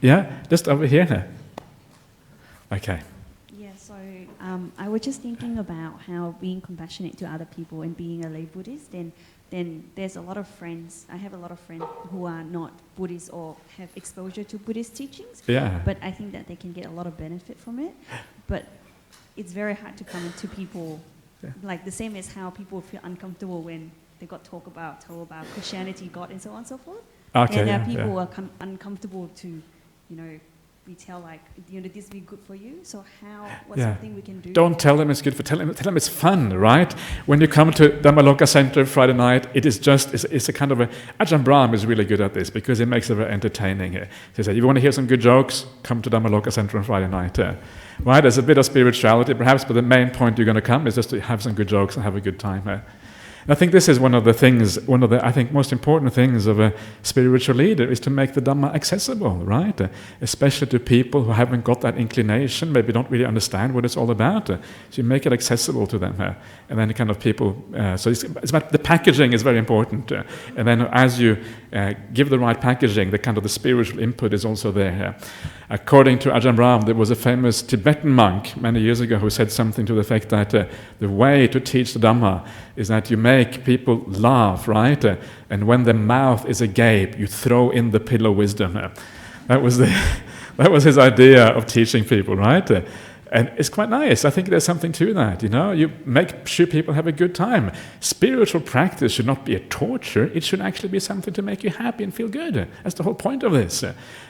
[SPEAKER 1] Yeah, just over here. Okay.
[SPEAKER 2] Yeah, so I was just thinking about how being compassionate to other people and being a lay Buddhist, then there's a lot of friends. I have a lot of friends who are not Buddhists or have exposure to Buddhist teachings.
[SPEAKER 1] Yeah.
[SPEAKER 2] But I think that they can get a lot of benefit from it. But it's very hard to come into people, like the same as how people feel uncomfortable when they got told about Christianity, God, and so on and so forth.
[SPEAKER 1] Okay.
[SPEAKER 2] And there are people who are uncomfortable to, we tell this will be good for you. So what's something we can do?
[SPEAKER 1] Don't tell them it's good for. Tell them it's fun, right? When you come to Dhammaloka Center Friday night, it's a kind of Ajahn Brahmali is really good at this because it makes it very entertaining. He said, if you want to hear some good jokes, come to Dhammaloka Center on Friday night. Right? There's a bit of spirituality perhaps, but the main point you're going to come is just to have some good jokes and have a good time. I think this is one of the I think most important things of a spiritual leader is to make the Dhamma accessible, right? Especially to people who haven't got that inclination, maybe don't really understand what it's all about. So you make it accessible to them, and then kind of people. So it's about the packaging is very important, and then as you give the right packaging, the spiritual input is also there. According to Ajahn Brahmali, there was a famous Tibetan monk many years ago who said something to the effect that the way to teach the Dhamma is that you make people laugh, right? And when their mouth is agape, you throw in the pill of wisdom. That was his idea of teaching people, right? And it's quite nice. I think there's something to that, You make sure people have a good time. Spiritual practice should not be a torture. It should actually be something to make you happy and feel good. That's the whole point of this.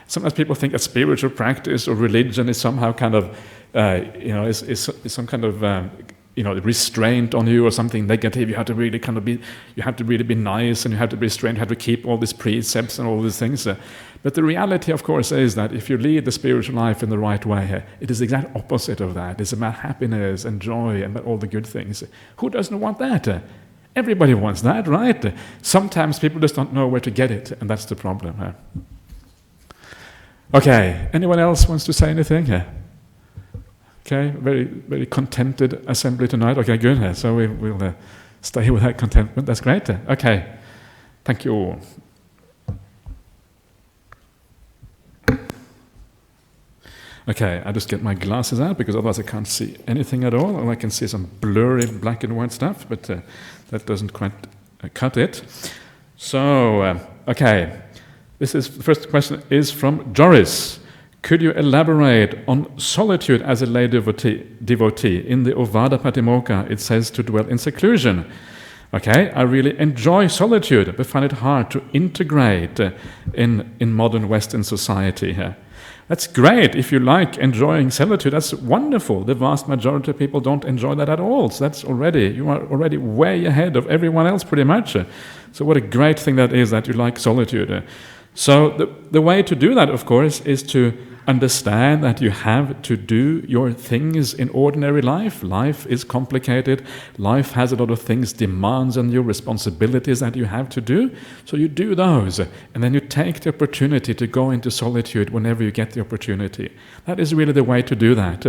[SPEAKER 1] Sometimes people think that spiritual practice or religion is somehow kind of, is some kind of, restraint on you or something negative. You have to really be nice, and you have to be restrained. You have to keep all these precepts and all these things. But the reality, of course, is that if you lead the spiritual life in the right way, it is the exact opposite of that. It's about happiness and joy and about all the good things. Who doesn't want that? Everybody wants that, right? Sometimes people just don't know where to get it, and that's the problem. Okay, anyone else wants to say anything? Okay, very, very contented assembly tonight. Okay, good. So we'll stay with that contentment. That's great. Okay, thank you all. Okay, I just get my glasses out because otherwise I can't see anything at all. And I can see some blurry black and white stuff, but that doesn't quite cut it. So, okay, the first question is from Joris. Could you elaborate on solitude as a lay devotee? In the Ovada Patimokkha, it says to dwell in seclusion. Okay, I really enjoy solitude, but find it hard to integrate in modern Western society here. That's great. If you like enjoying solitude, that's wonderful. The vast majority of people don't enjoy that at all. So you are already way ahead of everyone else pretty much. So what a great thing that is that you like solitude. So the way to do that, of course, is to understand that you have to do your things in ordinary life. Life is complicated. Life has a lot of things, demands on you, responsibilities that you have to do. So you do those, and then you take the opportunity to go into solitude whenever you get the opportunity. That is really the way to do that.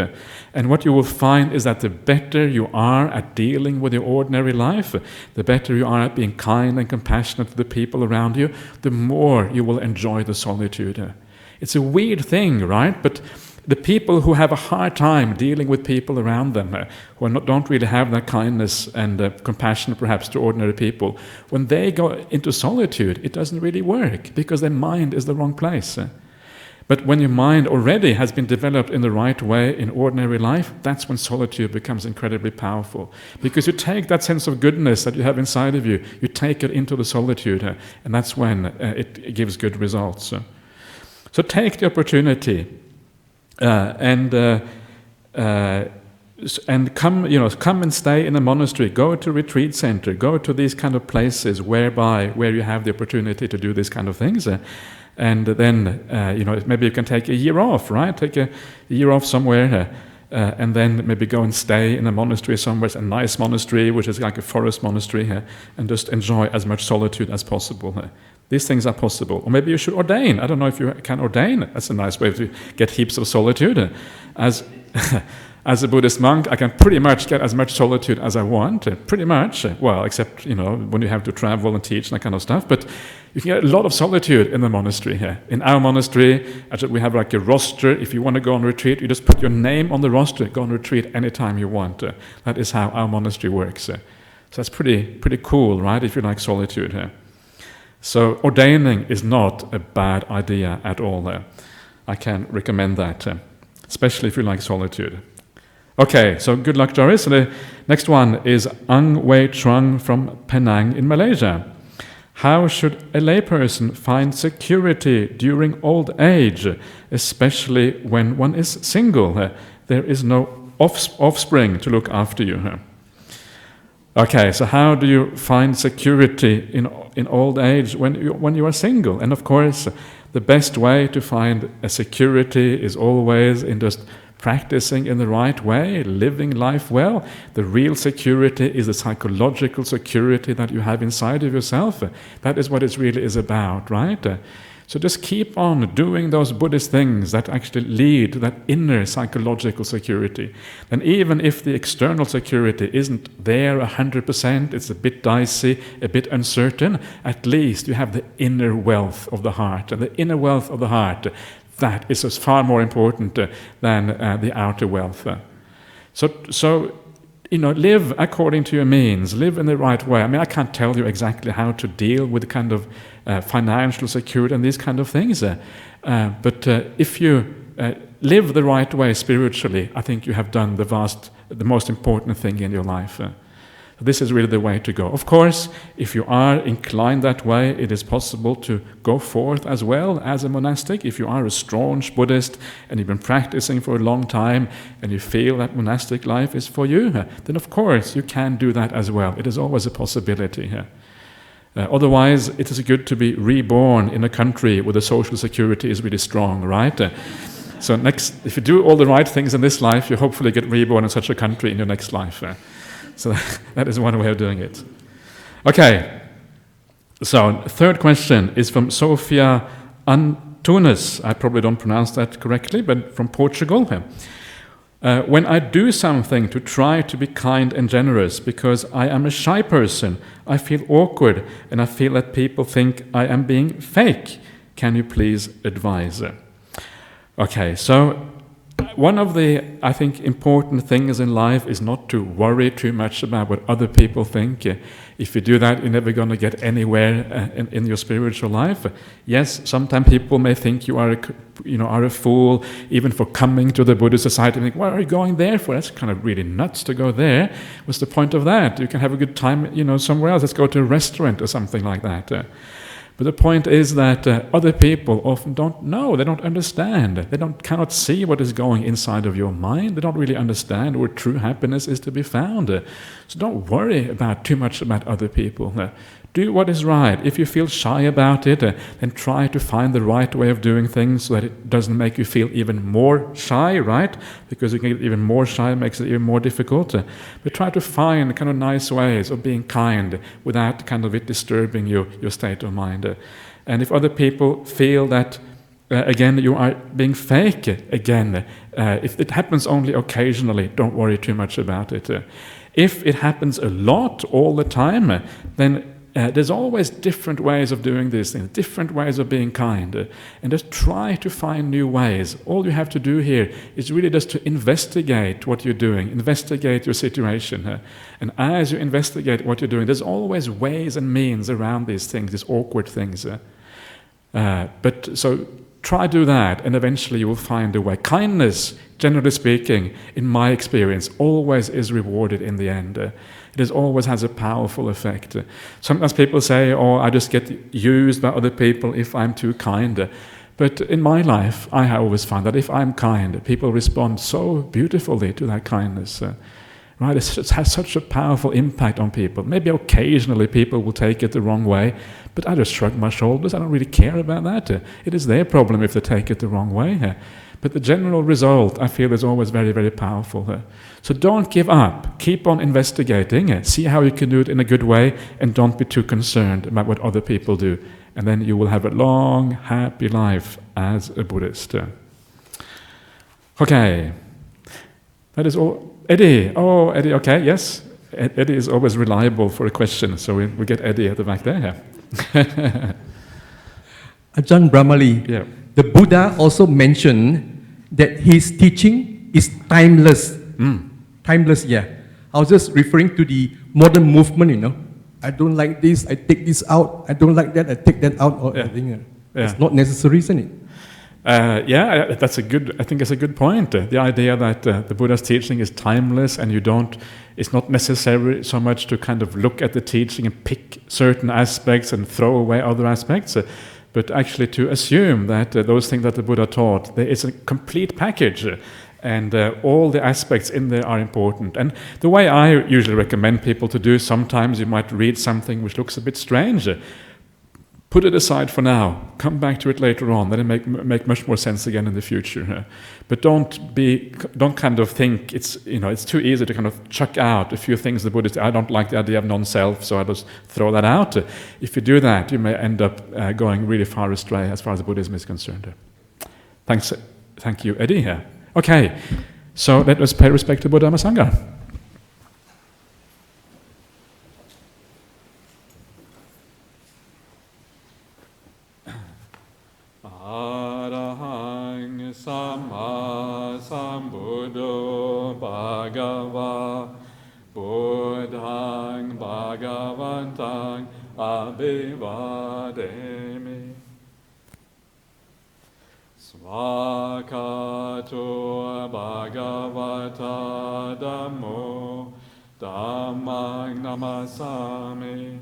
[SPEAKER 1] And what you will find is that the better you are at dealing with your ordinary life, the better you are at being kind and compassionate to the people around you, the more you will enjoy the solitude. It's a weird thing, right? But the people who have a hard time dealing with people around them, who don't really have that kindness and compassion perhaps to ordinary people, when they go into solitude, it doesn't really work because their mind is the wrong place. But when your mind already has been developed in the right way in ordinary life, that's when solitude becomes incredibly powerful. Because you take that sense of goodness that you have inside of you, you take it into the solitude, and that's when it gives good results. So take the opportunity and come and stay in a monastery. Go to a retreat center. Go to these kind of places where you have the opportunity to do these kind of things. And then maybe you can take a year off, right? Take a year off somewhere. And then maybe go and stay in a monastery somewhere, a nice monastery, which is like a forest monastery, and just enjoy as much solitude as possible. These things are possible. Or maybe you should ordain. I don't know if you can ordain. That's a nice way to get heaps of solitude. As a Buddhist monk, I can pretty much get as much solitude as I want, pretty much. Well, except, when you have to travel and teach and that kind of stuff. But you can get a lot of solitude in the monastery here. In our monastery, actually, we have like a roster. If you want to go on retreat, you just put your name on the roster, go on retreat anytime you want. That is how our monastery works. So that's pretty cool, right, if you like solitude here. So ordaining is not a bad idea at all. I can recommend that, especially if you like solitude. Okay, so good luck, Joris. So the next one is Ang Wei Trung from Penang in Malaysia. How should a layperson find security during old age, especially when one is single? There is no offspring to look after you. Okay, so how do you find security in old age when you are single? And of course, the best way to find a security is always in just practicing in the right way, living life well. The real security is the psychological security that you have inside of yourself. That is what it really is about, right? So just keep on doing those Buddhist things that actually lead to that inner psychological security. And even if the external security isn't there 100%, it's a bit dicey, a bit uncertain, at least you have the inner wealth of the heart. And the inner wealth of the heart, that is far more important than the outer wealth. So live according to your means, live in the right way. I mean, I can't tell you exactly how to deal with the kind of financial security and these kind of things, but if you live the right way spiritually, I think you have done the most important thing in your life. This is really the way to go. Of course, if you are inclined that way, it is possible to go forth as well as a monastic. If you are a staunch Buddhist and you've been practicing for a long time and you feel that monastic life is for you, then of course you can do that as well. It is always a possibility. Otherwise, it is good to be reborn in a country where the social security is really strong, right? So if you do all the right things in this life, you hopefully get reborn in such a country in your next life. So that is one way of doing it. Okay, so third question is from Sofia Antunes. I probably don't pronounce that correctly, but from Portugal. When I do something to try to be kind and generous because I am a shy person, I feel awkward and I feel that people think I am being fake. Can you please advise? Okay, so one of the, I think, important things in life is not to worry too much about what other people think. If you do that, you're never going to get anywhere in your spiritual life. Yes, sometimes people may think you are a fool, even for coming to the Buddhist society. And think, what are you going there for? That's kind of really nuts to go there. What's the point of that? You can have a good time, somewhere else. Let's go to a restaurant or something like that. But the point is that other people often don't know, they don't understand, they cannot see what is going inside of your mind, they don't really understand where true happiness is to be found. So don't worry about too much about other people. Do what is right. If you feel shy about it, then try to find the right way of doing things so that it doesn't make you feel even more shy, right? Because you can get even more shy, it makes it even more difficult. But try to find kind of nice ways of being kind without kind of it disturbing your state of mind. And if other people feel that, again, you are being fake, again, if it happens only occasionally, don't worry too much about it. If it happens a lot, all the time, then there's always different ways of doing these things, different ways of being kind, and just try to find new ways. All you have to do here is really just to investigate what you're doing, investigate your situation. And as you investigate what you're doing, there's always ways and means around these things, these awkward things. But so try do that, and eventually you will find a way. Kindness, generally speaking, in my experience, always is rewarded in the end. It always has a powerful effect. Sometimes people say, oh, I just get used by other people if I'm too kind. But in my life, I have always found that if I'm kind, people respond so beautifully to that kindness. Right? It has such a powerful impact on people. Maybe occasionally people will take it the wrong way, but I just shrug my shoulders. I don't really care about that. It is their problem if they take it the wrong way. But the general result, I feel, is always very, very powerful. So don't give up. Keep on investigating. See how you can do it in a good way, and don't be too concerned about what other people do. And then you will have a long, happy life as a Buddhist. Okay. That is all. Eddie. Oh, Eddie. Okay, yes. Eddie is always reliable for a question. So we get Eddie at the back there.
[SPEAKER 3] Ajahn Brahmali.
[SPEAKER 1] Yeah.
[SPEAKER 3] The Buddha also mentioned that his teaching is timeless. Timeless, yeah. I was just referring to the modern movement, I don't like this, I take this out. I don't like that, I take that out. Or everything. It's not necessary, isn't it?
[SPEAKER 1] I think it's a good point. The idea that the Buddha's teaching is timeless, and it's not necessary so much to kind of look at the teaching and pick certain aspects and throw away other aspects. But actually to assume that those things that the Buddha taught, there is a complete package, and all the aspects in there are important. And the way I usually recommend people to do, sometimes you might read something which looks a bit strange. Put it aside for now. Come back to it later on. Then it make much more sense again in the future. But don't kind of think it's too easy to kind of chuck out a few things the Buddhists. I don't like the idea of non-self, so I just throw that out. If you do that, you may end up going really far astray as far as Buddhism is concerned. Thank you, Eddie. Okay, so let us pay respect to Buddha and Sangha. Arahang Sama Sambuddho Bhagava Buddhang Bhagavantang Abhivademi Svakato Bhagavata Dhammo Dhammang Namasami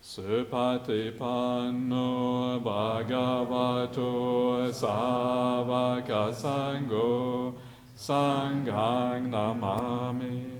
[SPEAKER 1] Supatipanno Bhagavato Savaka Sangho Sanghang Namami